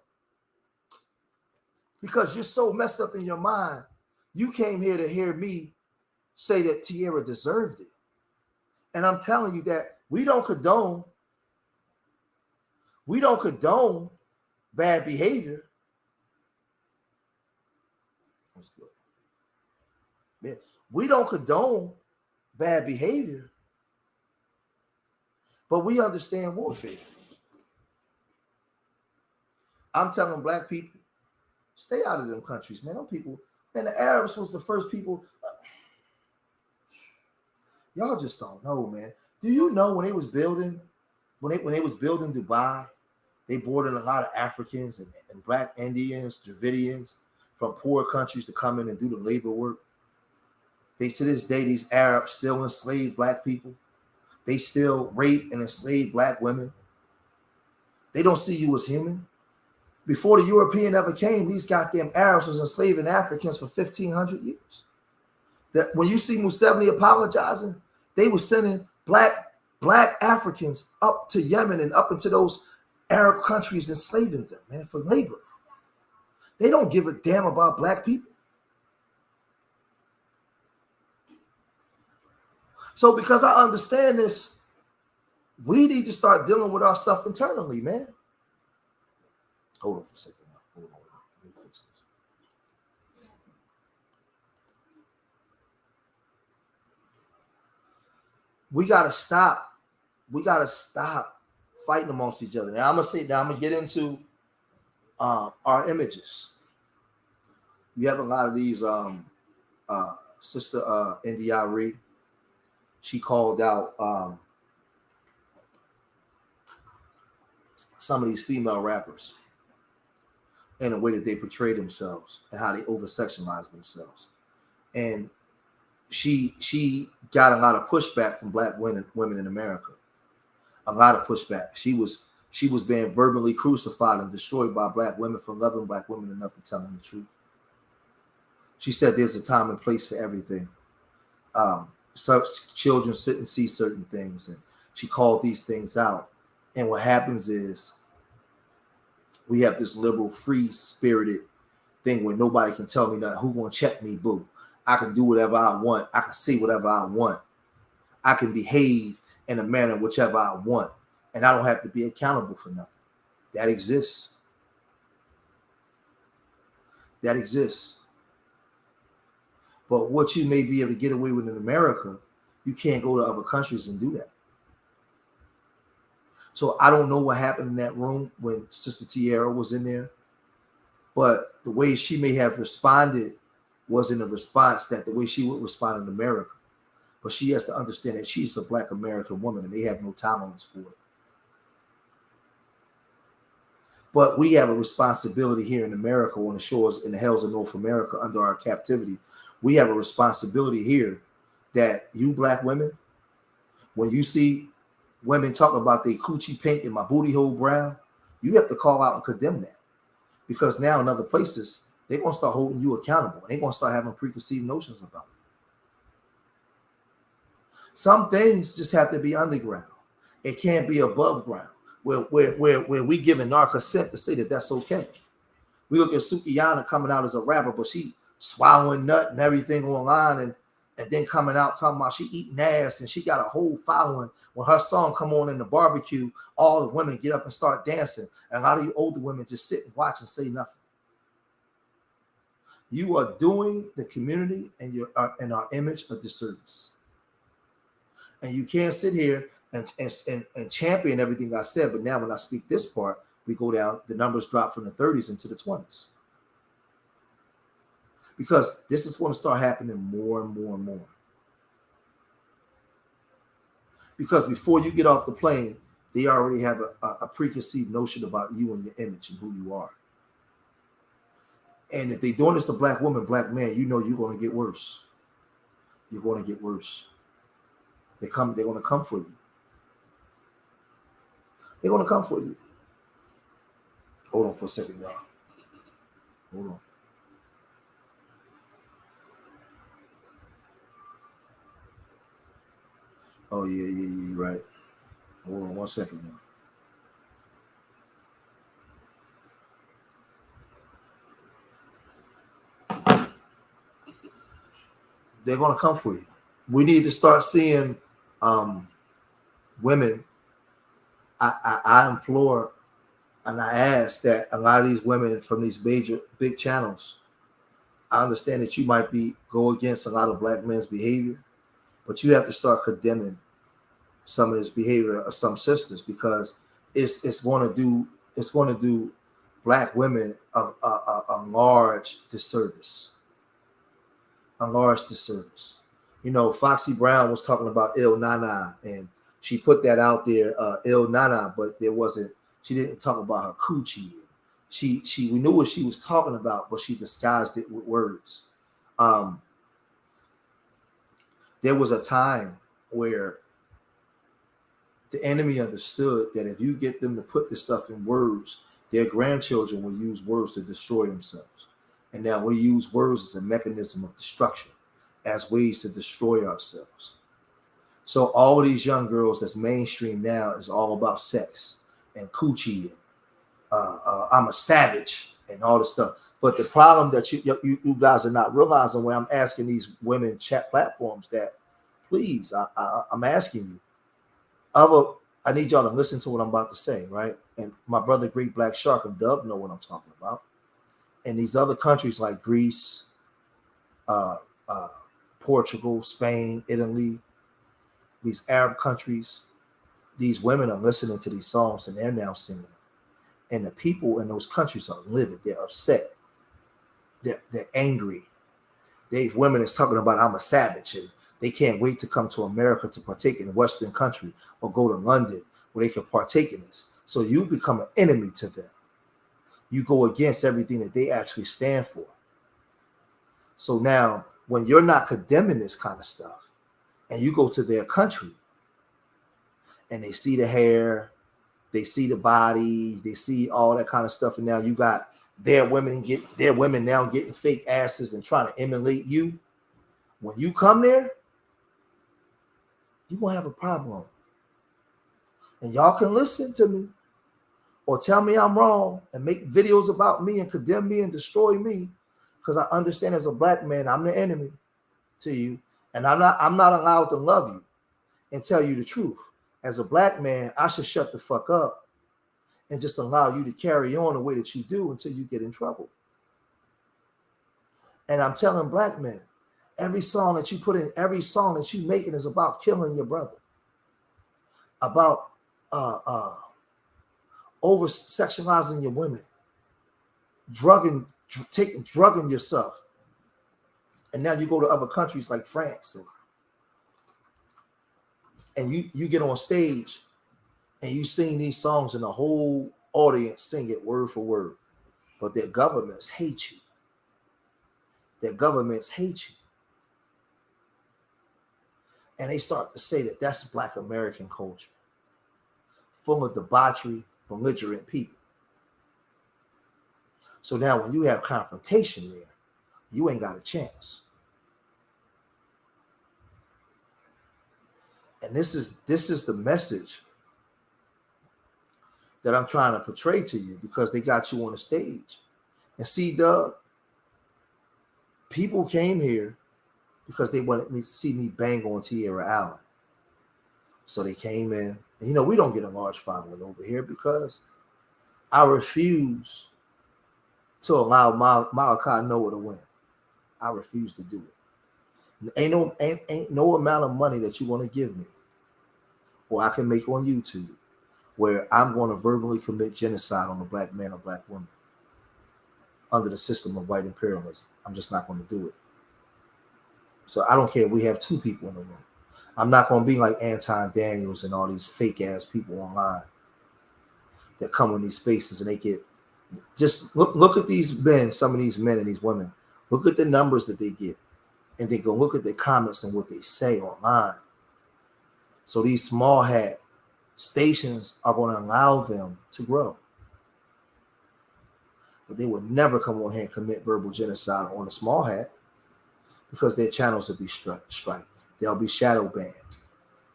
Speaker 1: Because you're so messed up in your mind. You came here to hear me say that Tierra deserved it. And I'm telling you that we don't condone bad behavior. That's good. Man, we don't condone bad behavior, but we understand warfare. I'm telling black people, stay out of them countries, man. Them people, man, the Arabs was the first people. Y'all just don't know, man. Do you know when they was building, when they was building Dubai, they brought in a lot of Africans and black Indians, Dravidians from poor countries to come in and do the labor work. They, to this day, these Arabs still enslave black people. They still rape and enslave black women. They don't see you as human. Before the European ever came, these goddamn Arabs was enslaving Africans for 1,500 years. That when you see Museveni apologizing, they were sending black Africans up to Yemen and up into those Arab countries, enslaving them, man, for labor. They don't give a damn about black people. So because I understand this, we need to start dealing with our stuff internally, man. Hold on for a second. Hold on. Let me fix this. We got to stop. We got to stop fighting amongst each other. Now, I'm going to get into our images. You have a lot of these, Sister Ndi, she called out some of these female rappers in the way that they portray themselves and how they over-sexualize themselves. And she got a lot of pushback from black women in America. A lot of pushback. She was being verbally crucified and destroyed by black women for loving black women enough to tell them the truth. She said there's a time and place for everything. So children sit and see certain things, and she called these things out. And what happens is we have this liberal, free-spirited thing where nobody can tell me nothing. Who gonna check me, boo? I can do whatever I want. I can say whatever I want. I can behave in a manner whichever I want, and I don't have to be accountable for nothing. That exists. That exists. But what you may be able to get away with in America, you can't go to other countries and do that. So I don't know what happened in that room when Sister Tierra was in there, but the way she may have responded wasn't a response that the way she would respond in America. But she has to understand that she's a black American woman and they have no tolerance for it. But we have a responsibility here in America, on the shores, in the hells of North America, under our captivity. We have a responsibility here that you black women, when you see women talking about their coochie pink and my booty hole brown, you have to call out and condemn that. Because now in other places, they're going to start holding you accountable. They're going to start having preconceived notions about it. Some things just have to be underground. It can't be above ground, where we giving our consent to say that that's okay. We look at Sukiyana coming out as a rapper, but she swallowing nut and everything online, and then coming out talking about she eating ass, and she got a whole following. When her song come on in the barbecue, all the women get up and start dancing, and a lot of you older women just sit and watch and say nothing. You are doing the community and our image a disservice. And you can't sit here and champion everything I said, but now when I speak this part, we go down, the numbers drop from the 30s into the 20s. Because this is going to start happening more and more and more. Because before you get off the plane, they already have a preconceived notion about you and your image and who you are. And if they're doing this to black woman, black man, you know you're going to get worse. You're going to get worse. They're going to come for you. They're going to come for you. Hold on for a second, y'all. Hold on. Oh, yeah, right. Hold on 1 second, y'all. They're going to come for you. We need to start seeing women. I implore and I ask that a lot of these women from these major big channels, I understand that you might go against a lot of black men's behavior, but you have to start condemning some of this behavior of some sisters, because it's going to do black women a large disservice. A large disservice. You know, Foxy Brown was talking about Il Nana, and she put that out there, Il Nana, but she didn't talk about her coochie. We knew what she was talking about, but she disguised it with words. There was a time where the enemy understood that if you get them to put this stuff in words, their grandchildren will use words to destroy themselves. And now we use words as a mechanism of destruction, as ways to destroy ourselves. So all these young girls that's mainstream now is all about sex and coochie and I'm a savage and all this stuff. But the problem that you guys are not realizing, when I'm asking these women chat platforms, that please, I'm asking you, I need y'all to listen to what I'm about to say, right? And my brother Great Black Shark and Dub know what I'm talking about. And these other countries like Greece, Portugal, Spain, Italy, these Arab countries, these women are listening to these songs and they're now singing it. And the people in those countries are livid. They're upset. They're angry. These women is talking about I'm a savage, and they can't wait to come to America to partake in a Western country or go to London where they can partake in this. So you become an enemy to them. You go against everything that they actually stand for. So now, when you're not condemning this kind of stuff, and you go to their country, and they see the hair, they see the body, they see all that kind of stuff, and now you got their women now getting fake asses and trying to emulate you. When you come there, you're gonna have a problem. And y'all can listen to me or tell me I'm wrong and make videos about me and condemn me and destroy me, because I understand as a black man, I'm the enemy to you, and I'm not allowed to love you and tell you the truth. As a black man, I should shut the fuck up and just allow you to carry on the way that you do until you get in trouble. And I'm telling black men, every song that you put in, every song that you making is about killing your brother, about over sexualizing your women, drugging yourself. And now you go to other countries like France, and you get on stage and you sing these songs and the whole audience sing it word for word. But their governments hate you. Their governments hate you. And they start to say that that's Black American culture, full of debauchery, belligerent people. So now when you have confrontation there, you ain't got a chance. And this is the message that I'm trying to portray to you, because they got you on the stage. And see, Doug, people came here because they wanted me to see me bang on Tierra Allen. So they came in, and you know, we don't get a large following over here because I refuse to allow Malachi Noah to win. I refuse to do it. Ain't no amount of money that you want to give me or I can make on YouTube where I'm going to verbally commit genocide on a black man or black woman under the system of white imperialism. I'm just not going to do it. So I don't care if we have 2 people in the room. I'm not going to be like Anton Daniels and all these fake ass people online that come in these spaces and they get, just look at these men, some of these men and these women. Look at the numbers that they get, and they go look at their comments and what they say online. So these small hat stations are going to allow them to grow. but they would never come on here and commit verbal genocide on a small hat because their channels will be strike. They'll be shadow banned.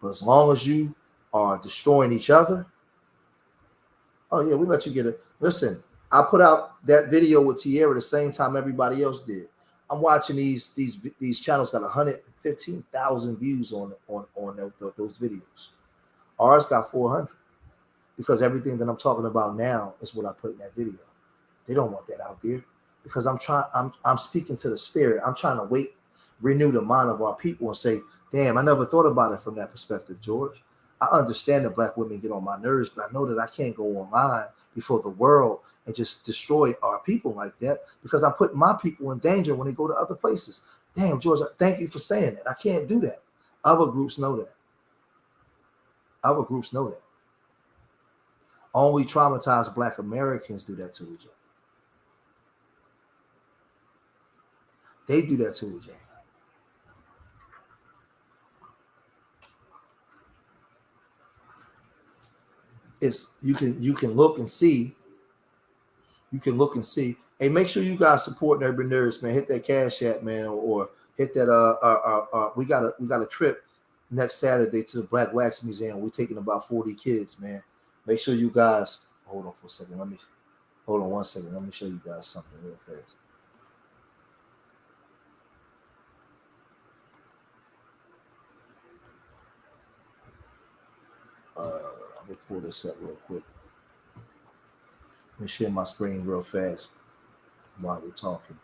Speaker 1: But as long as you are destroying each other, oh yeah, we let you get it. Listen, I put out that video with Tierra the same time everybody else did. I'm watching these channels got 115,000 views on those videos. Ours got 400 because everything that I'm talking about now is what I put in that video. They don't want that out there because I'm speaking to the spirit. I'm trying to renew the mind of our people and say, damn, I never thought about it from that perspective, George. I understand that black women get on my nerves, but I know that I can't go online before the world and just destroy our people like that because I'm putting my people in danger when they go to other places. Damn, George, thank you for saying that. I can't do that. Other groups know that. Other groups know that. Only traumatized black Americans do that to each other. They do that to each other. It's you can look and see. You can look and see. Hey, make sure you guys support Urban Nerds, man. Hit that Cash App, man, or hit that. We got a trip next Saturday to the Black Wax Museum. We're taking about 40 kids, man. Make sure you guys hold on for a second. Hold on one second. Let me show you guys something real fast. Let me pull this up real quick. Let me share my screen real fast while we're talking.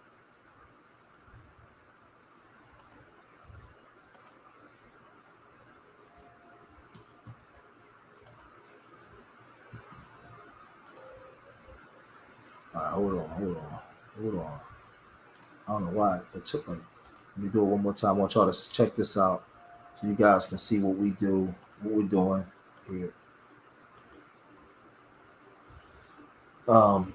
Speaker 1: All right, hold on. I don't know why it took like. Let me do it one more time. I want y'all to check this out so you guys can see what we do, what we're doing here.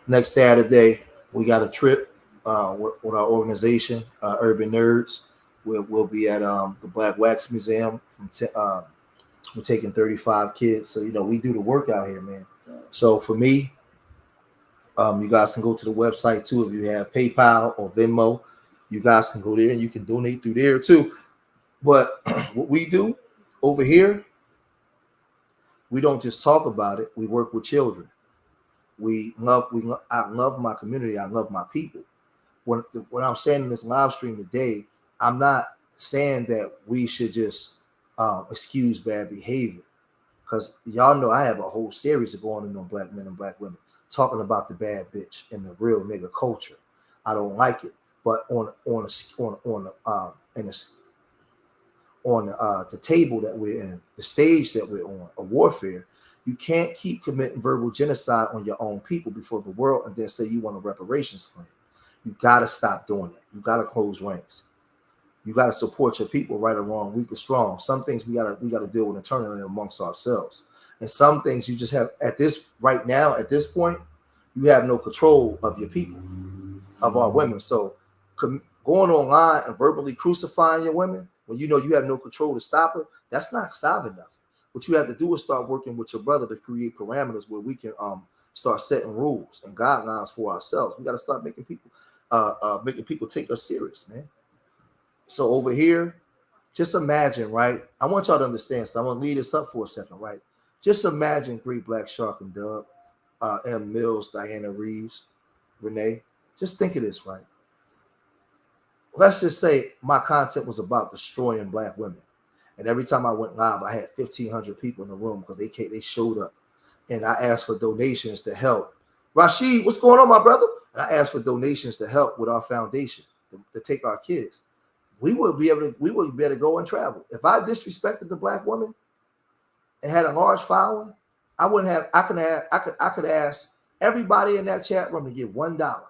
Speaker 1: Next Saturday, we got a trip with our organization, Urban Nerds. We'll be at the Black Wax Museum. We're taking 35 kids. So, we do the work out here, man. So for me, you guys can go to the website too. If you have PayPal or Venmo, you guys can go there and you can donate through there too. But what we do over here, we don't just talk about it. We work with children. I love my community. I love my people. What I'm saying in this live stream today, I'm not saying that we should just excuse bad behavior, because y'all know I have a whole series of going on black men and black women talking about the bad bitch and the real nigga culture. I don't like it, but on the table that we're in, the stage that we're on, a warfare. You can't keep committing verbal genocide on your own people before the world and then say you want a reparations claim. You got to stop doing that. You got to close ranks. You got to support your people, right or wrong, weak or strong. Some things we got to deal with internally amongst ourselves. And some things you just have at this point, you have no control of your people, of our women. So going online and verbally crucifying your women when you know you have no control to stop her, that's not solving nothing. What you have to do is start working with your brother to create parameters where we can start setting rules and guidelines for ourselves. We got to start making people take us serious, man. So over here, just imagine, right? I want y'all to understand. So I'm gonna lead this up for a second, right? Just imagine Great Black Shark and Doug, M. Mills, Diana Reeves, Renee. Just think of this, right? Let's just say my content was about destroying black women. And every time I went live, I had 1,500 people in the room because they showed up. And I asked for donations to help. Rashid, what's going on, my brother? And I asked for donations to help with our foundation, to take our kids. We would be able to go and travel. If I disrespected the black woman and had a large following, I could ask everybody in that chat room to give $1.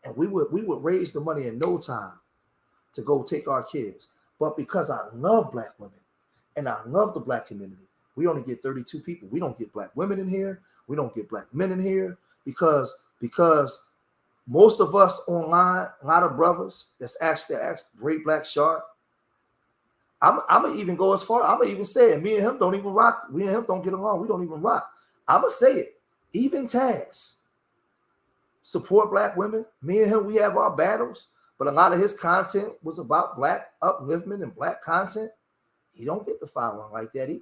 Speaker 1: And we would raise the money in no time to go take our kids. But because I love black women and I love the black community, we only get 32 people. We don't get black women in here. We don't get black men in here because most of us online, a lot of brothers that's actually Great Black Shark. I'm gonna even go as far. I'm gonna even say it. Me and him don't even rock. We and him don't get along. We don't even rock. I'm gonna say it. Even Taz. support black women. Me and him, we have our battles, but a lot of his content was about black upliftment and black content. He don't get the following like that either.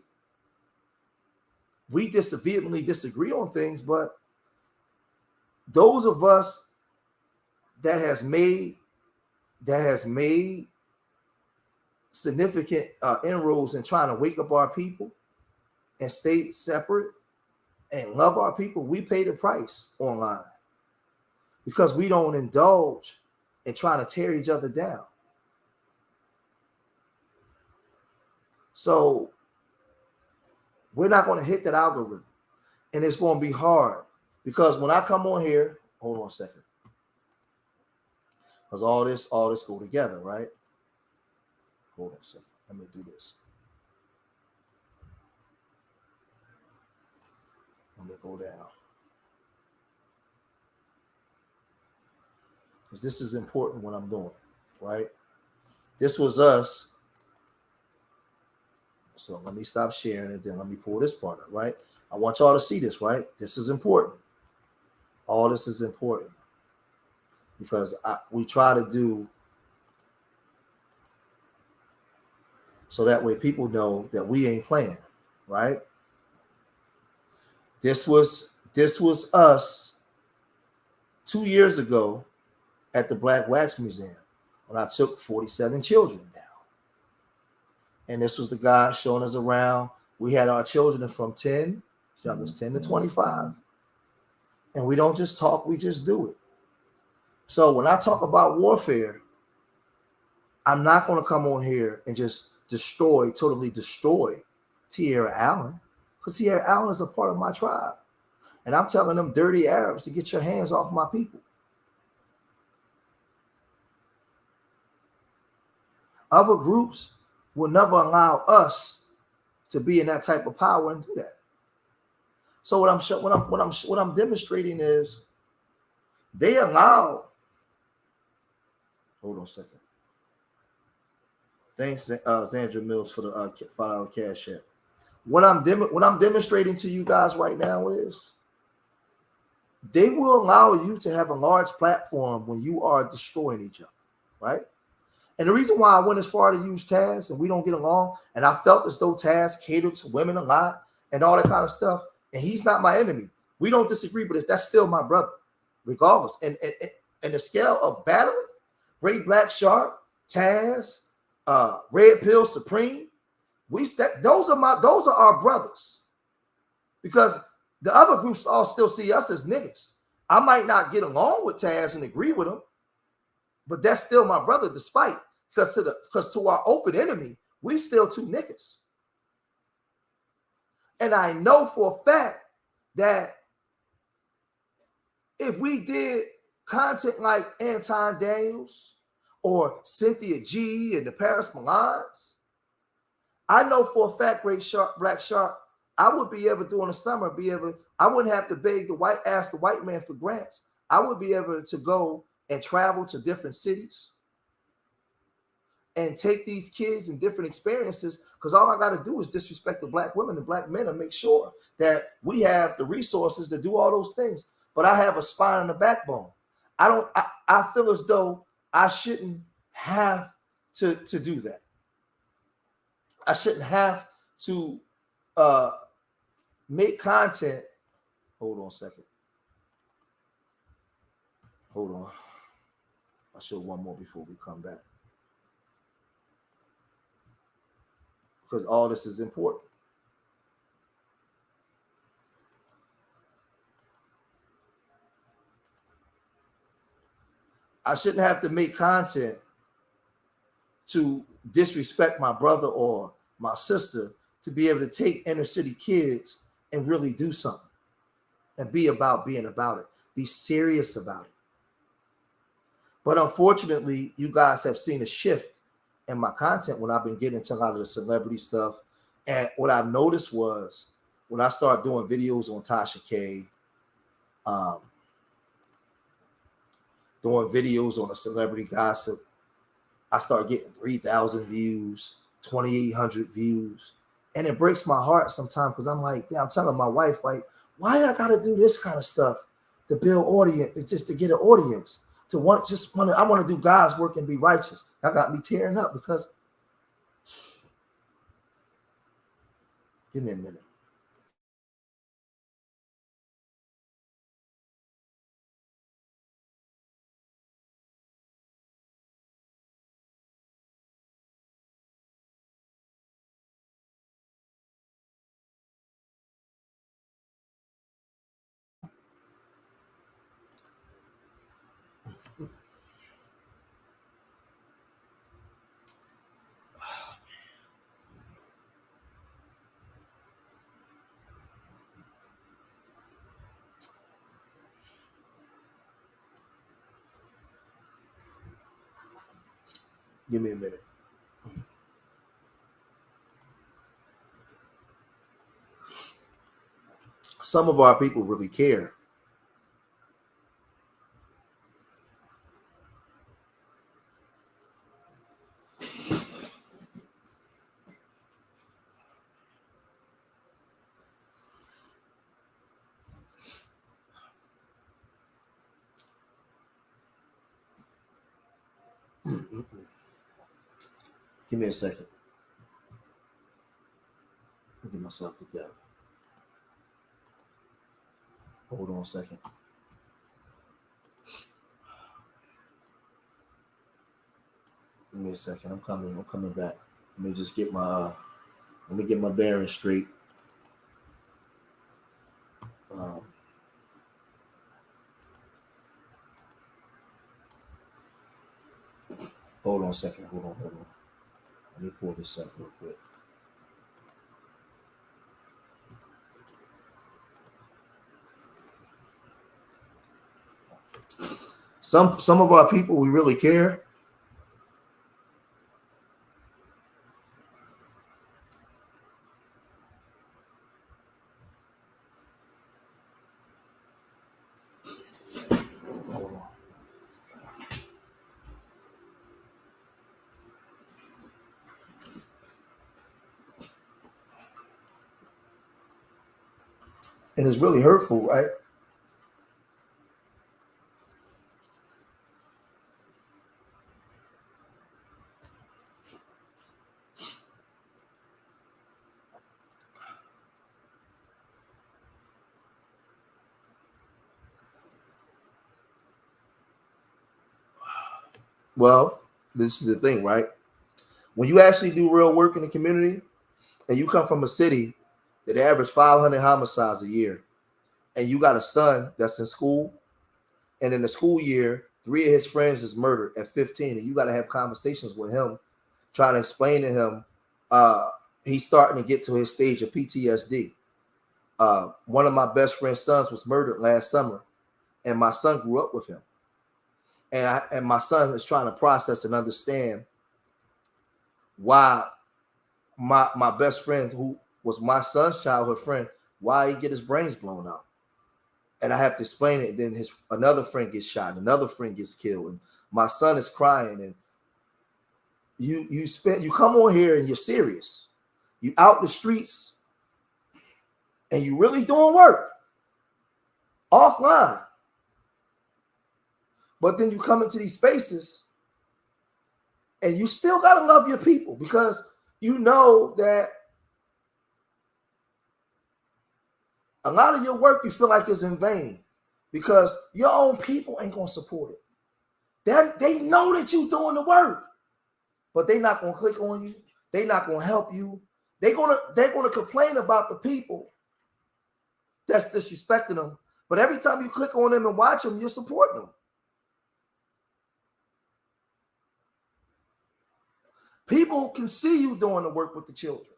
Speaker 1: We vehemently disagree on things, but those of us that has made significant inroads in trying to wake up our people and stay separate and love our people, we pay the price online because we don't indulge in trying to tear each other down. So we're not going to hit that algorithm, and it's going to be hard because when I come on here, hold on a second, because all this go together, right? Hold on a second. Let me do this. Let me go down. Because this is important what I'm doing, right? This was us. So let me stop sharing it. Then let me pull this part up, right? I want y'all to see this, right? This is important. All this is important. Because we try to do so that way people know that we ain't playing, right? This was us 2 years ago at the Black Wax Museum when I took 47 children down. And this was the guy showing us around. We had our children from 10 to 25. And we don't just talk, we just do it. So when I talk about warfare, I'm not going to come on here and just totally destroy Tierra Allen, because Tierra Allen is a part of my tribe. And I'm telling them dirty Arabs to get your hands off my people. Other groups will never allow us to be in that type of power and do that. So what I'm demonstrating is they allow. Hold on a second. Thanks, Zandra Mills, for the $5 cash app. What I'm demonstrating to you guys right now is they will allow you to have a large platform when you are destroying each other, right? And the reason why I went as far to use Taz and we don't get along, and I felt as though Taz catered to women a lot and all that kind of stuff, and he's not my enemy. We don't disagree, but that's still my brother, regardless. And the scale of battling, Great Black Shark, Taz, Red Pill Supreme, those are our brothers. Because the other groups all still see us as niggas. I might not get along with Taz and agree with him, but that's still my brother, despite because to our open enemy, we still two niggas. And I know for a fact that if we did content like Anton Daniels or Cynthia G and the Paris Milans, I know for a fact, Black Shark, I would be able to, in the summer, I wouldn't have to ask the white man for grants. I would be able to go and travel to different cities and take these kids in different experiences, because all I got to do is disrespect the black women and black men and make sure that we have the resources to do all those things. But I have a spine and a backbone. I feel as though I shouldn't have to do that. I shouldn't have to make content. Hold on a second. Hold on. I'll show one more before we come back, because all this is important. I shouldn't have to make content to disrespect my brother or my sister to be able to take inner city kids and really do something and be about being about it, be serious about it. But unfortunately, you guys have seen a shift in my content when I've been getting into a lot of the celebrity stuff. And what I noticed was when I started doing videos on Tasha K, doing videos on a celebrity gossip, I started getting 3,000 views, 2,800 views. And it breaks my heart sometimes because I'm like, yeah, I'm telling my wife, like, why I got to do this kind of stuff to build audience, just to get an audience, I want to do God's work and be righteous. That got me tearing up because, give me a minute. Give me a minute. Some of our people really care. Give me a second. I'll get myself together. Hold on a second. Give me a second. I'm coming back. Let me just get my bearings straight. Hold on a second. Hold on. Let me pull this up real quick. Some of our people, we really care. And it's really hurtful, right? Well, this is the thing, right? When you actually do real work in the community and you come from a city that average 500 homicides a year, and you got a son that's in school, and in the school year, 3 of his friends is murdered at 15, and you got to have conversations with him, trying to explain to him he's starting to get to his stage of PTSD. One of my best friend's sons was murdered last summer, and my son grew up with him. And my son is trying to process and understand why my best friend, who was my son's childhood friend, why he get his brains blown out. And I have to explain it. And then another friend gets shot, and another friend gets killed, and my son is crying. And you come on here and you're serious. You out the streets and you really doing work offline. But then you come into these spaces and you still got to love your people, because you know that a lot of your work you feel like is in vain, because your own people ain't going to support it. They know that you're doing the work, but they're not going to click on you. They're not going to help you. They're going to complain about the people that's disrespecting them. But every time you click on them and watch them, you're supporting them. People can see you doing the work with the children.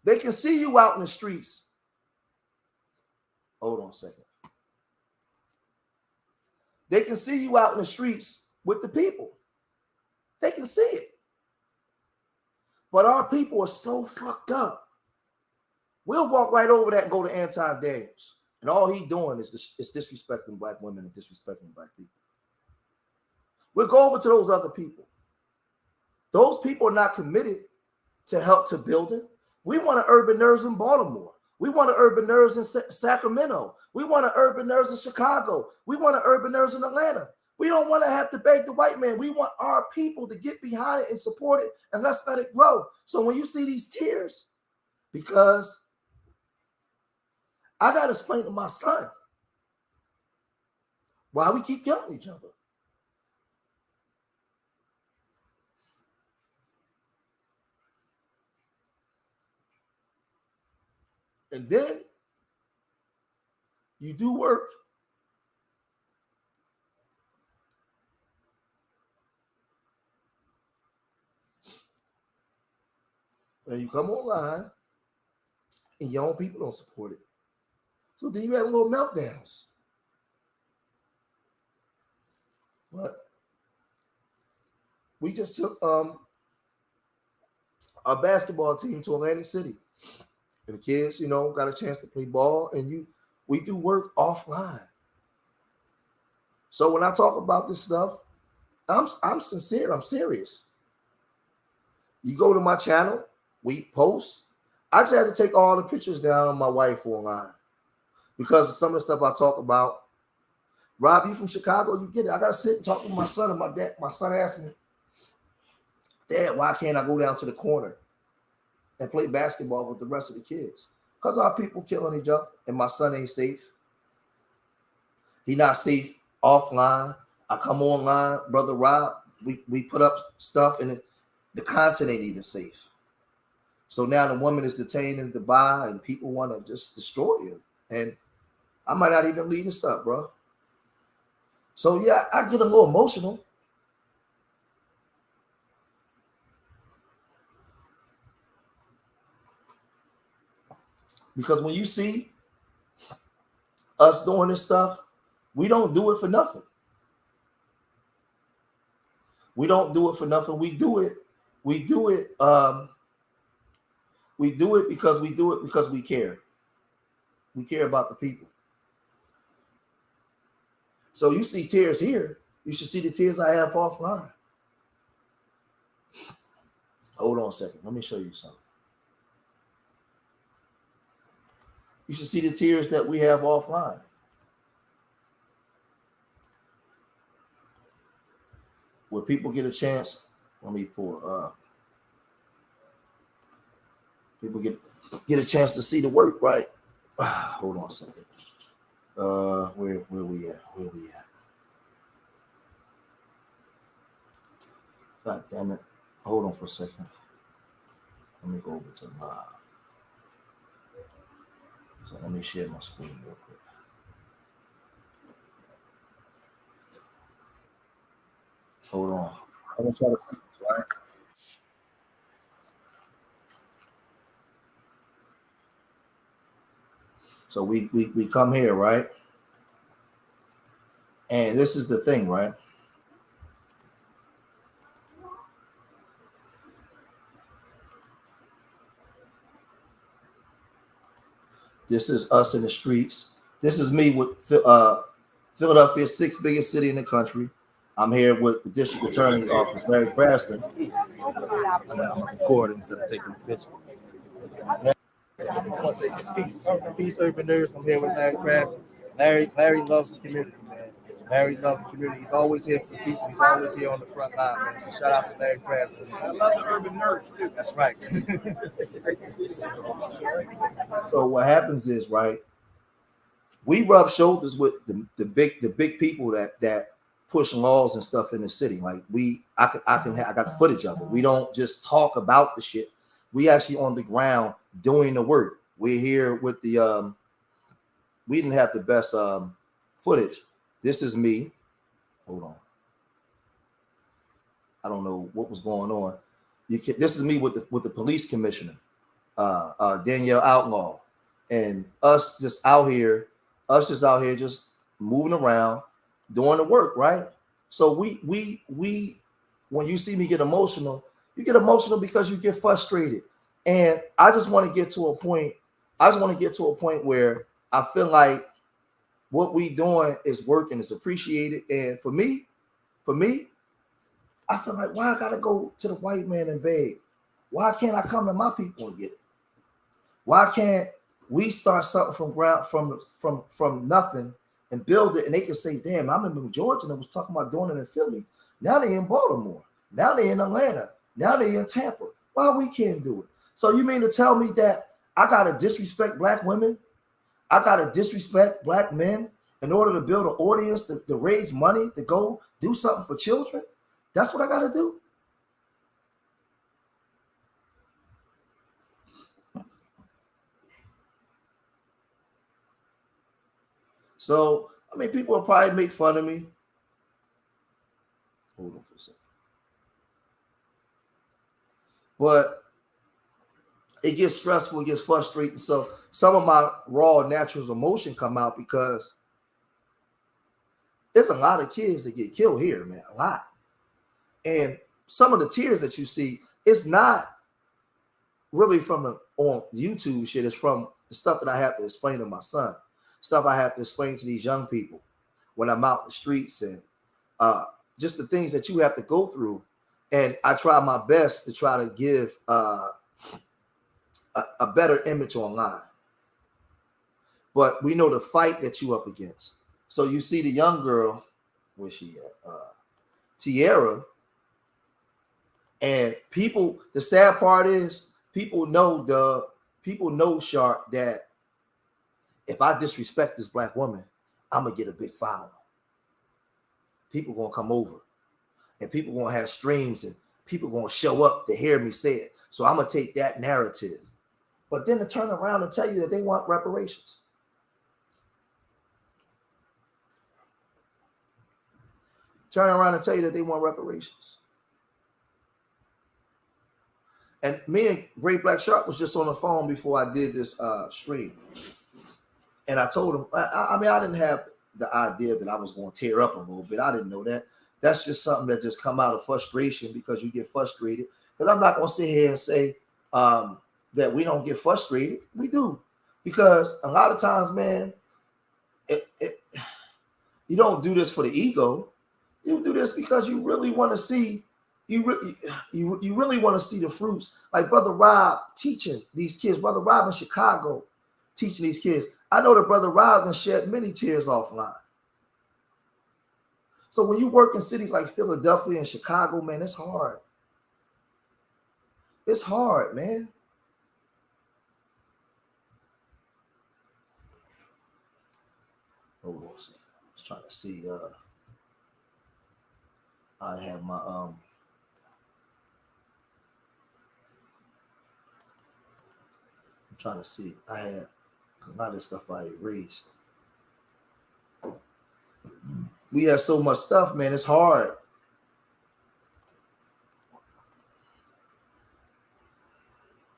Speaker 1: They can see you out in the streets. Hold on a second. They can see you out in the streets with the people. They can see it. But our people are so fucked up. We'll walk right over that and go to Anton Daniels. And all he's doing is disrespecting black women and disrespecting black people. We'll go over to those other people. Those people are not committed to help to building. We want an urban nurse in Baltimore. We want an urban nurse in Sacramento. We want an urban nurse in Chicago. We want an urban nurse in Atlanta. We don't want to have to beg the white man. We want our people to get behind it and support it, and let's let it grow. So when you see these tears, because I got to explain to my son why we keep killing each other. And then you do work. And you come online and your own people don't support it. So then you have little meltdowns. But we just took our basketball team to Atlantic City. And the kids, got a chance to play ball, and we do work offline. So when I talk about this stuff, I'm sincere, I'm serious. You go to my channel, we post. I just had to take all the pictures down on my wife online because of some of the stuff I talk about. Rob, you from Chicago, you get it. I gotta sit and talk with my son, and my son asked me, Dad, why can't I go down to the corner and play basketball with the rest of the kids? Because our people killing each other, and my son ain't safe. He not safe offline. I come online, Brother Rob, we put up stuff, and the content ain't even safe. So now the woman is detained in Dubai, and people want to just destroy you. And I might not even lead this up, bro. So yeah, I get a little emotional. Because when you see us doing this stuff, we don't do it for nothing. We don't do it for nothing. We do it because we care. We care about the people. So you see tears here. You should see the tears I have offline. Hold on a second. Let me show you something. You should see the tears that we have offline. Where people get a chance. Let me pull up. People get a chance to see the work, right? Hold on a second. Where we at? Where we at? God damn it. Hold on for a second. Let me go over to live. So let me share my screen real quick. Hold on. I'm gonna try to see this, right? So we come here, right? And this is the thing, right? This is us in the streets. This is me with Philadelphia's sixth biggest city in the country. I'm here with the district attorney's office, Larry Crafton. I'm recording instead of taking the picture. I want to say this peace urban nurse. I'm here with Larry Crafton. Larry loves the community, man. Larry loves the community. He's always here for people. He's always here on the front line, man. So shout out to Larry Crafton. I love the urban nurse too. That's right. So what happens is, right, we rub shoulders with the big people that push laws and stuff in the city. Like I got footage of it. We don't just talk about the shit. We actually on the ground doing the work. We're here with the we didn't have the best footage. This is me. Hold on. I don't know what was going on. This is me with the police commissioner, Danielle Outlaw, and us just out here just moving around, doing the work, right? So we when you see me get emotional, you get emotional because you get frustrated. And I just want to get to a point. I just want to get to a point where I feel like what we doing is working, is appreciated. And for me, I feel like, why I gotta go to the white man and beg? Why can't I come to my people and get it? Why can't we start something from nothing and build it, and they can say, damn, I remember Georgia that was talking about doing it in Philly. Now they in Baltimore. Now they in Atlanta. Now they in Tampa. Why we can't do it? So you mean to tell me that I gotta disrespect black women? I gotta disrespect black men in order to build an audience to raise money to go do something for children? That's what I gotta do? So, I mean, people will probably make fun of me. Hold on for a second. But it gets stressful, it gets frustrating. So some of my raw natural emotion come out because there's a lot of kids that get killed here, man, a lot. And some of the tears that you see, it's not really from the on YouTube shit. It's from the stuff that I have to explain to my son, stuff I have to explain to these young people when I'm out in the streets, and just the things that you have to go through. And I try my best to try to give a better image online. But we know the fight that you up against. So you see the young girl, where's she at? Tierra. And people, the sad part is people know Shark, that if I disrespect this black woman, I'm gonna get a big foul. People gonna come over, and people gonna have streams, and people gonna show up to hear me say it. So I'm gonna take that narrative. But then to turn around and tell you that they want reparations. Turn around and tell you that they want reparations. And me and Great Black Shark was just on the phone before I did this stream. And I told him, I mean, I didn't have the idea that I was going to tear up a little bit. I didn't know that. That's just something that just come out of frustration because you get frustrated. Because I'm not going to sit here and say that we don't get frustrated. We do. Because a lot of times, man, you don't do this for the ego. You do this because you really want to see, you really want to see the fruits. Like Brother Rob teaching these kids, Brother Rob in Chicago teaching these kids. I know that Brother Rob has shed many tears offline. So when you work in cities like Philadelphia and Chicago, man, it's hard. It's hard, man. Hold on a second. I was trying to see. I have my I'm trying to see. I had a lot of stuff I erased. We have so much stuff, man. It's hard.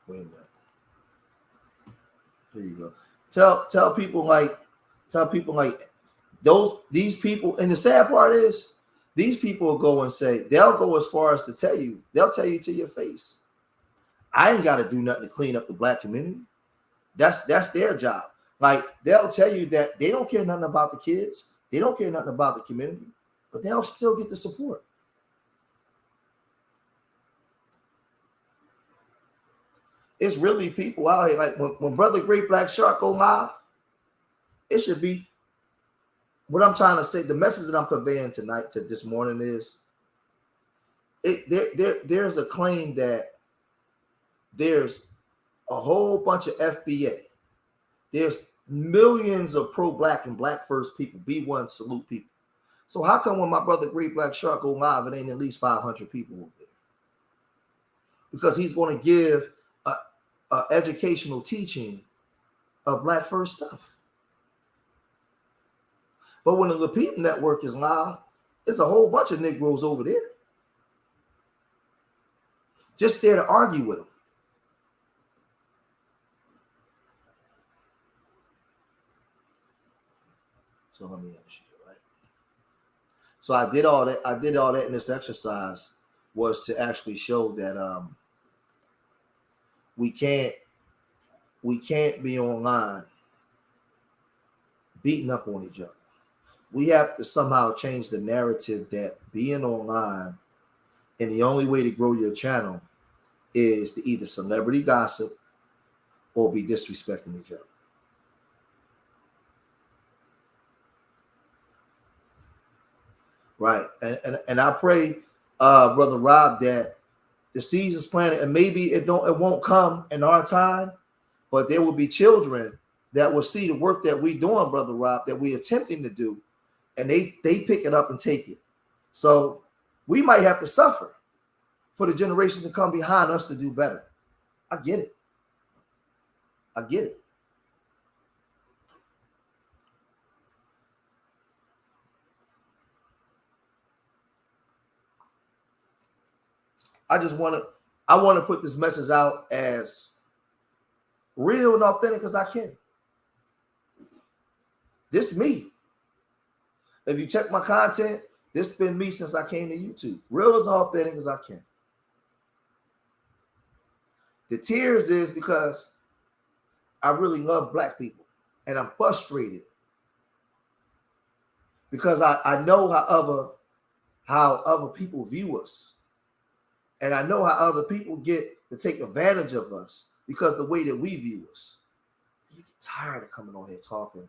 Speaker 1: Wait a minute. There you go. Tell people like these people. And the sad part is, these people will go and say, they'll go as far as to tell you, they'll tell you to your face, I ain't got to do nothing to clean up the black community. That's their job. Like, they'll tell you that they don't care nothing about the kids. They don't care nothing about the community, but they'll still get the support. It's really people out here. Like when Brother Great Black Shark go live, it should be, what I'm trying to say, the message that I'm conveying tonight to this morning is, there's a claim that there's a whole bunch of FBA. There's millions of pro-black and black first people, B1 salute people. So how come when my Brother Great Black Shark go live, it ain't at least 500 people over there? Because he's going to give a educational teaching of black first stuff. But when the Lapita Network is live, there's a whole bunch of Negroes over there, just there to argue with them. So let me ask you, right? So I did all that in this exercise was to actually show that we can't be online beating up on each other. We have to somehow change the narrative that being online and the only way to grow your channel is to either celebrity gossip or be disrespecting each other. Right. And I pray, Brother Rob, that the seeds is planted, and maybe it won't come in our time, but there will be children that will see the work that we're doing, Brother Rob, that we're attempting to do, and they pick it up and take it. So we might have to suffer for the generations to come behind us to do better. I get it. I get it. I want to put this message out as real and authentic as I can. This me. If you check my content, this has been me since I came to YouTube. Real as authentic as I can. The tears is because I really love black people, and I'm frustrated because I know how other people view us. And I know how other people get to take advantage of us because the way that we view us. You get tired of coming on here talking.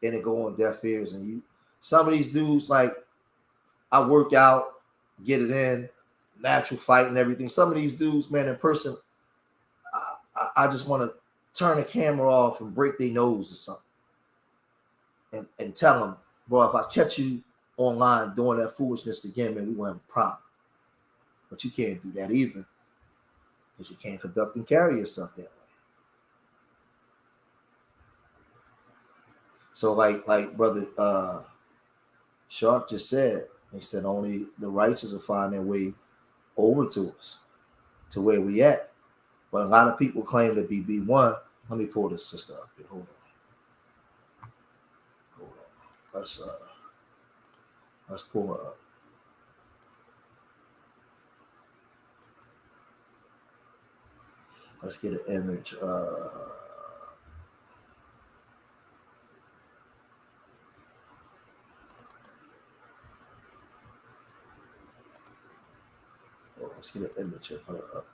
Speaker 1: And it go on deaf ears. And some of these dudes, like, I work out, get it in, natural fight and everything. Some of these dudes, man, in person, I just want to turn the camera off and break their nose or something. And tell them, bro, if I catch you online doing that foolishness again, man, we gonna have a problem. But you can't do that either, because you can't conduct and carry yourself that way. So like Brother Shark just said, he said only the righteous will find their way over to us, to where we at. But a lot of people claim to be B1. Let me pull this sister up here. Hold on. Let's pull her up. Let's get an image. Let's get an image of her up.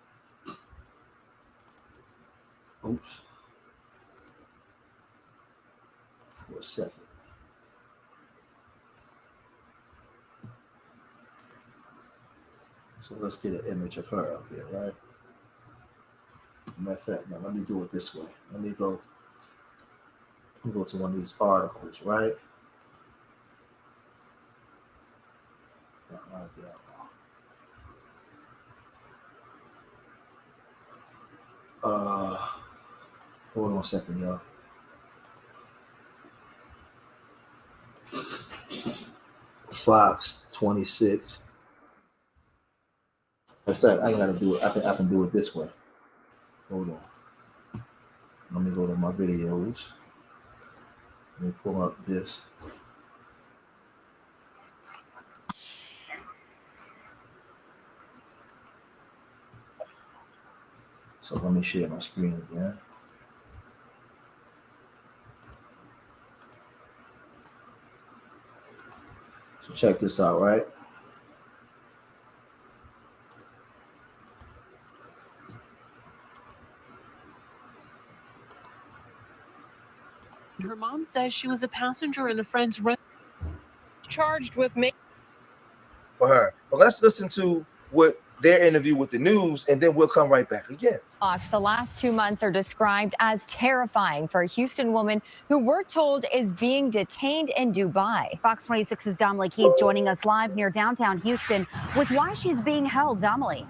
Speaker 1: Oops. For a second. So let's get an image of her up here, right? Matter of fact, now let me do it this way. Let me go to one of these articles, right? Not like that. Hold on a second, y'all. Fox 26. In fact, I ain't gotta do it. I can do it this way. Hold on. Let me go to my videos. Let me pull up this. So let me share my screen again. So check this out, right?
Speaker 2: Her mom says she was a passenger in a friend's rental, charged with
Speaker 1: for her. But let's listen to what their interview with the news, and then we'll come right back again.
Speaker 3: The last 2 months are described as terrifying for a Houston woman who we're told is being detained in Dubai. Fox 26's Dominique Heath joining us live near downtown Houston with why she's being held. Dominique.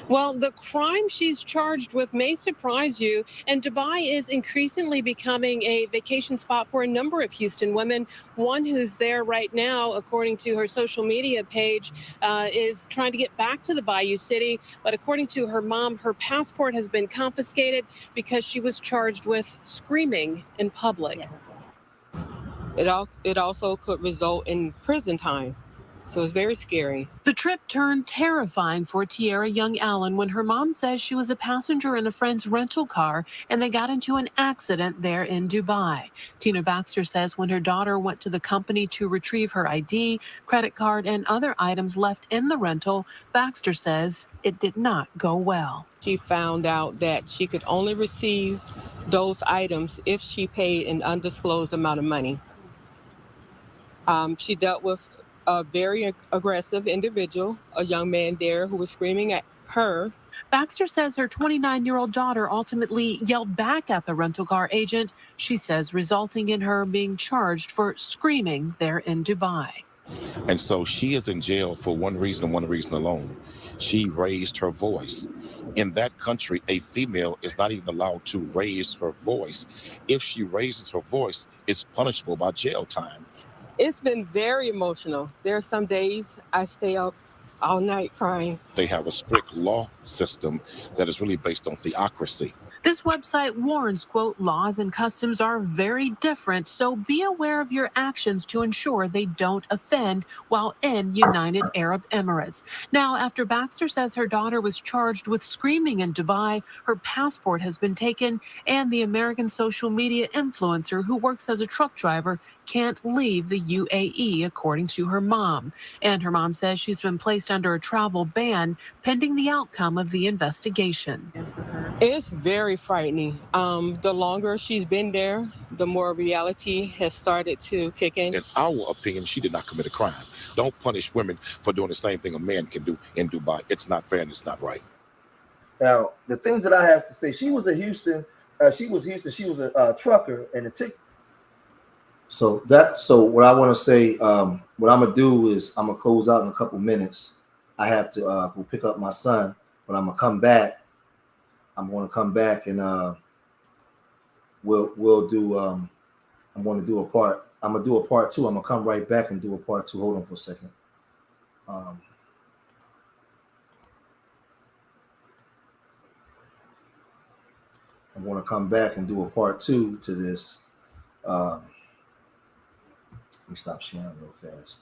Speaker 2: Well, the crime she's charged with may surprise you, and Dubai is increasingly becoming a vacation spot for a number of Houston women. One who's there right now, according to her social media page, is trying to get back to the Bayou City. But according to her mom, her passport has been confiscated because she was charged with screaming in public.
Speaker 4: It also could result in prison time. So it's very scary.
Speaker 2: The trip turned terrifying for Tierra Allen when her mom says she was a passenger in a friend's rental car and they got into an accident there in Dubai. Tina Baxter says when her daughter went to the company to retrieve her ID, credit card, and other items left in the rental, Baxter says it did not go well.
Speaker 4: She found out that she could only receive those items if she paid an undisclosed amount of money. She dealt with a very aggressive individual, a young man there who was screaming at her.
Speaker 2: Baxter says her 29-year-old daughter ultimately yelled back at the rental car agent, she says, resulting in her being charged for screaming there in Dubai.
Speaker 5: And so she is in jail for one reason and one reason alone. She raised her voice. In that country, a female is not even allowed to raise her voice. If she raises her voice, it's punishable by jail time.
Speaker 4: It's been very emotional. There are some days I stay up all night crying.
Speaker 5: They have a strict law system that is really based on theocracy.
Speaker 2: This website warns, quote, laws and customs are very different, so be aware of your actions to ensure they don't offend while in United Arab Emirates. Now, after Baxter says her daughter was charged with screaming in Dubai, her passport has been taken, and the American social media influencer who works as a truck driver can't leave the UAE, according to her mom. And her mom says she's been placed under a travel ban pending the outcome of the investigation.
Speaker 4: It's very frightening. The longer she's been there, the more reality has started to kick in.
Speaker 5: In our opinion, she did not commit a crime. Don't punish women for doing the same thing a man can do in Dubai. It's not fair and it's not right.
Speaker 1: Now, the things that I have to say, she was a trucker and a tick. So what I want to say, what I'm gonna do is I'm gonna close out in a couple minutes. I have to go pick up my son, but I'm gonna come back. I'm gonna come back and we'll do. I'm gonna do a part. I'm gonna do a part two. I'm gonna come right back and do a part two. Hold on for a second. I'm gonna come back and do a part two to this. Let me stop sharing real fast.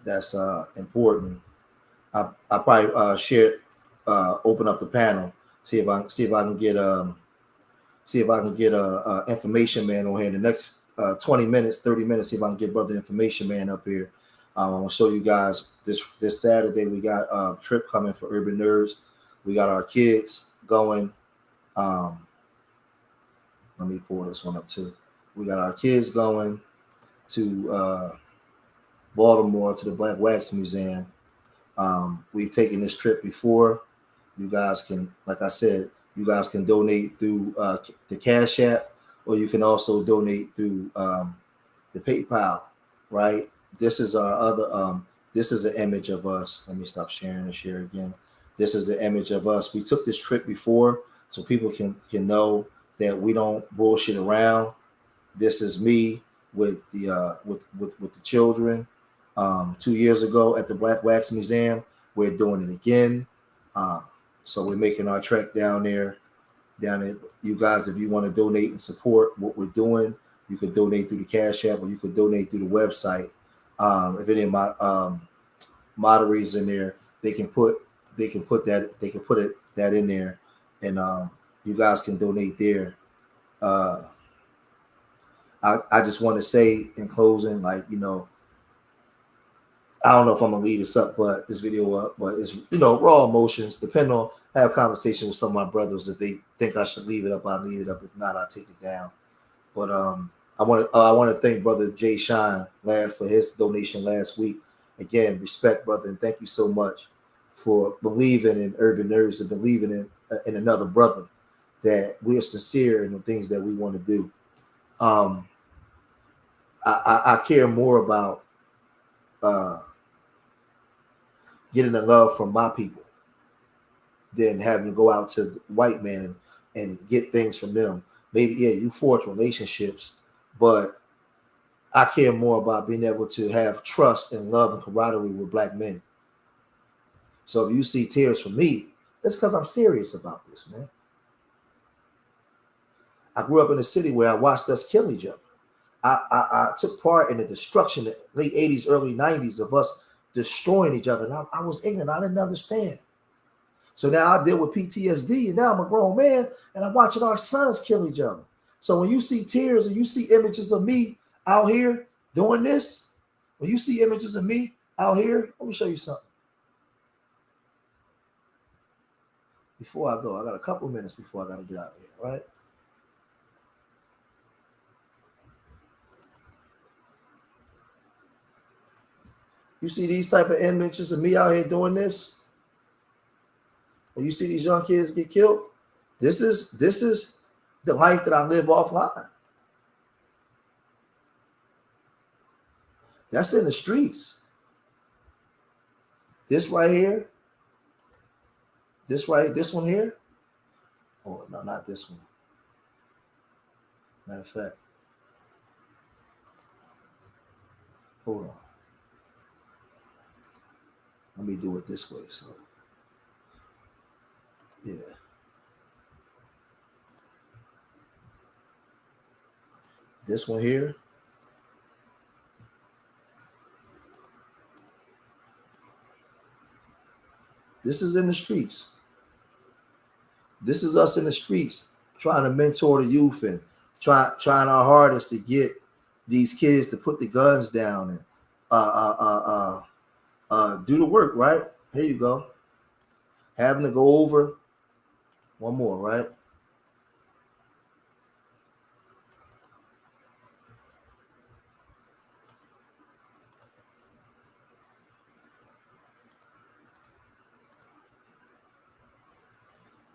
Speaker 1: That's important. I probably share open up the panel, see if I can get information man on here in the next 20 minutes, 30 minutes, see if I can get brother information man up here. I'm gonna show you guys this Saturday we got a trip coming for Urban Nerds. We got our kids going. Let me pull this one up too. We got our kids going to Baltimore to the Black Wax Museum. We've taken this trip before. You guys can, like I said, you guys can donate through the Cash App, or you can also donate through the PayPal, right? This is our other, this is an image of us. Let me stop sharing and share again. This is the image of us. We took this trip before so people can know that we don't bullshit around. This is me with the with the children 2 years ago at the Black Wax Museum. We're doing it again. So we're making our trek down there. You guys, if you want to donate and support what we're doing, you can donate through the Cash App or you can donate through the website. If any of my moderators in there, they can put that in there, and you guys can donate there. I just want to say in closing, like, you know, I don't know if I'm gonna leave this video up, but it's, you know, raw emotions. Depending on, have a conversation with some of my brothers. If they think I should leave it up, I'll leave it up. If not, I'll take it down. But I want to thank Brother Jay Shine for his donation last week. Again, respect, brother, and thank you so much for believing in Urban Nerds and believing in another brother, that we are sincere in the things that we want to do. I care more about getting the love from my people than having to go out to the white man and get things from them. Maybe, yeah, you forge relationships, but I care more about being able to have trust and love and camaraderie with black men. So if you see tears from me, that's because I'm serious about this, man. I grew up in a city where I watched us kill each other. I took part in the destruction in the late 80s, early 90s of us destroying each other. And I was ignorant. I didn't understand. So now I deal with PTSD, and now I'm a grown man, and I'm watching our sons kill each other. So when you see tears and you see images of me out here doing this, when you see images of me out here, let me show you something. Before I go, I got a couple of minutes before I got to get out of here, right? You see these type of images of me out here doing this, and you see these young kids get killed. This is the life that I live offline. That's in the streets. This right here. This one here. Oh, no, not this one. Matter of fact. Hold on. Let me do it this way. So, yeah. This one here. This is in the streets. This is us in the streets trying to mentor the youth and trying our hardest to get these kids to put the guns down and do the work, right? Here you go. Having to go over one more, right?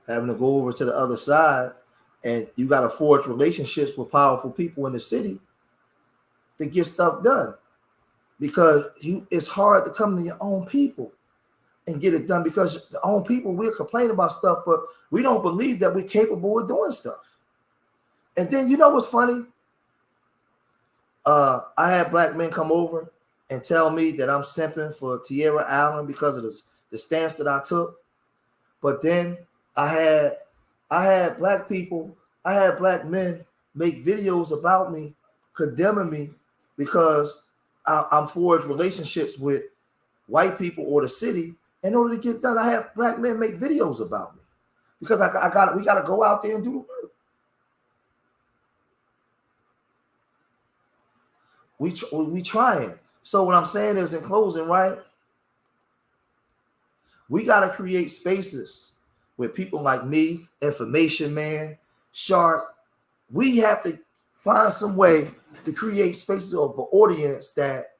Speaker 1: Having to go over to the other side, and you got to forge relationships with powerful people in the city to get stuff done, because it's hard to come to your own people and get it done, because the own people, we'll complain about stuff, but we don't believe that we're capable of doing stuff. And then you know what's funny? I had black men come over and tell me that I'm simping for Tierra Allen because of the stance that I took. But then I had black people, I had black men make videos about me, condemning me because I'm forged relationships with white people or the city. In order to get done, I had black men make videos about me because we got to go out there and do the work. We trying. So what I'm saying is, in closing, right? We got to create spaces with people like me, Information Man, Shark. We have to find some way to create spaces of an audience that,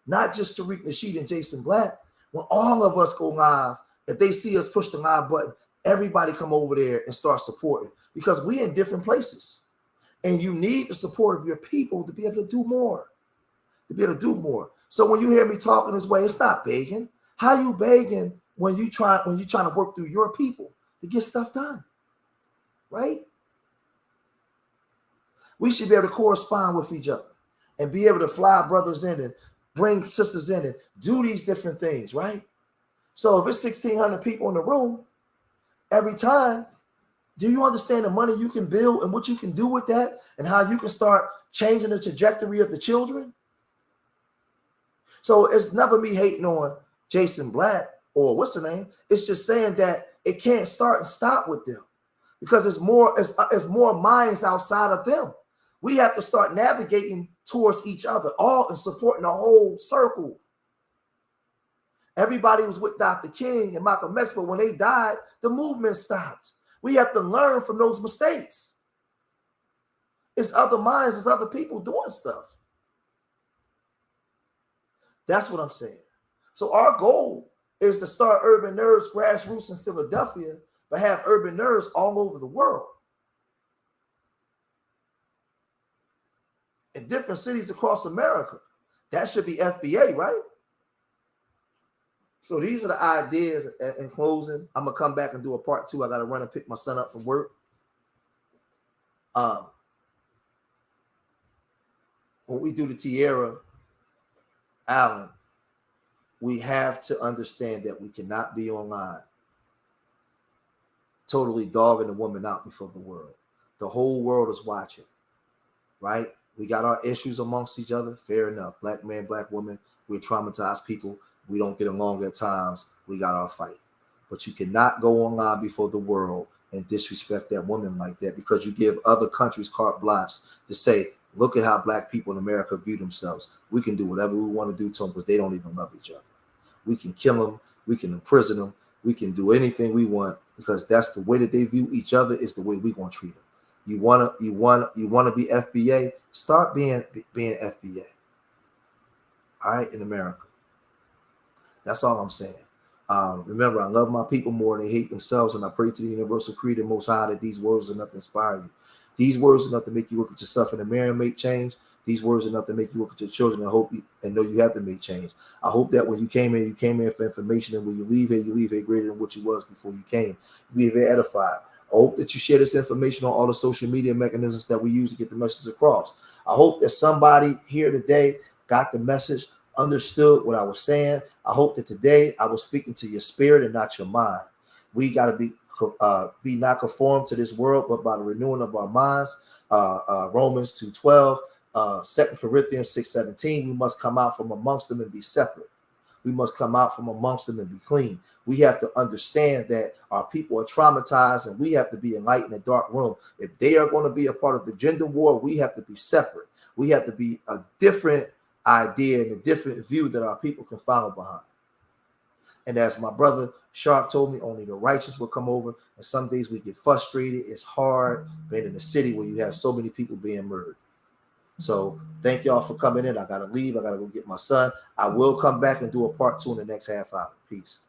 Speaker 1: not just Tariq Nasheed and Jason Black, when all of us go live, if they see us push the live button, everybody come over there and start supporting, because we in different places. And you need the support of your people to be able to do more. So when you hear me talking this way, it's not begging. How you begging when you trying to work through your people to get stuff done? Right? We should be able to correspond with each other and be able to fly brothers in and bring sisters in and do these different things, right? So if it's 1,600 people in the room every time, do you understand the money you can build and what you can do with that and how you can start changing the trajectory of the children? So it's never me hating on Jason Black or what's the name. It's just saying that it can't start and stop with them, because it's more minds outside of them. We have to start navigating towards each other, all and supporting the whole circle. Everybody was with Dr. King and Malcolm X, but when they died, the movement stopped. We have to learn from those mistakes. It's other minds, it's other people doing stuff. That's what I'm saying. So our goal is to start Urban Nerds Grassroots in Philadelphia, but have Urban Nerds all over the world. In different cities across America. That should be FBA, right? So these are the ideas in closing. I'm going to come back and do a part 2. I got to run and pick my son up from work. When we do the Tierra Allen, we have to understand that we cannot be online totally dogging the woman out before the world. The whole world is watching, right? We got our issues amongst each other. Fair enough. Black man, black woman, we're traumatized people. We don't get along at times. We got our fight. But you cannot go online before the world and disrespect that woman like that, because you give other countries carte blanche to say, look at how black people in America view themselves. We can do whatever we want to do to them because they don't even love each other. We can kill them. We can imprison them. We can do anything we want, because that's the way that they view each other, is the way we're going to treat them. You wanna be FBA? Start being FBA. All right, in America. That's all I'm saying. Remember, I love my people more than they hate themselves, and I pray to the universal creator most high that these words are enough to inspire you. These words are enough to make you look at yourself in the mirror and make change. These words are enough to make you look at your children and hope you, and know you have to make change. I hope that when you came in for information, and when you leave here greater than what you was before you came. You leave here edified. I hope that you share this information on all the social media mechanisms that we use to get the message across. I hope that somebody here today got the message, understood what I was saying. I hope that today I was speaking to your spirit and not your mind. We got to be not conformed to this world, but by the renewing of our minds. Romans 2:12, 2 Corinthians 6:17. We must come out from amongst them and be separate. We must come out from amongst them and be clean. We have to understand that our people are traumatized, and we have to be a light in a dark room. If they are going to be a part of the gender war, we have to be separate. We have to be a different idea and a different view that our people can follow behind. And as my brother Sharp told me, only the righteous will come over. And some days we get frustrated. It's hard being in a city where you have so many people being murdered. So thank y'all for coming in. I got to leave. I got to go get my son. I will come back and do a part 2 in the next half hour. Peace.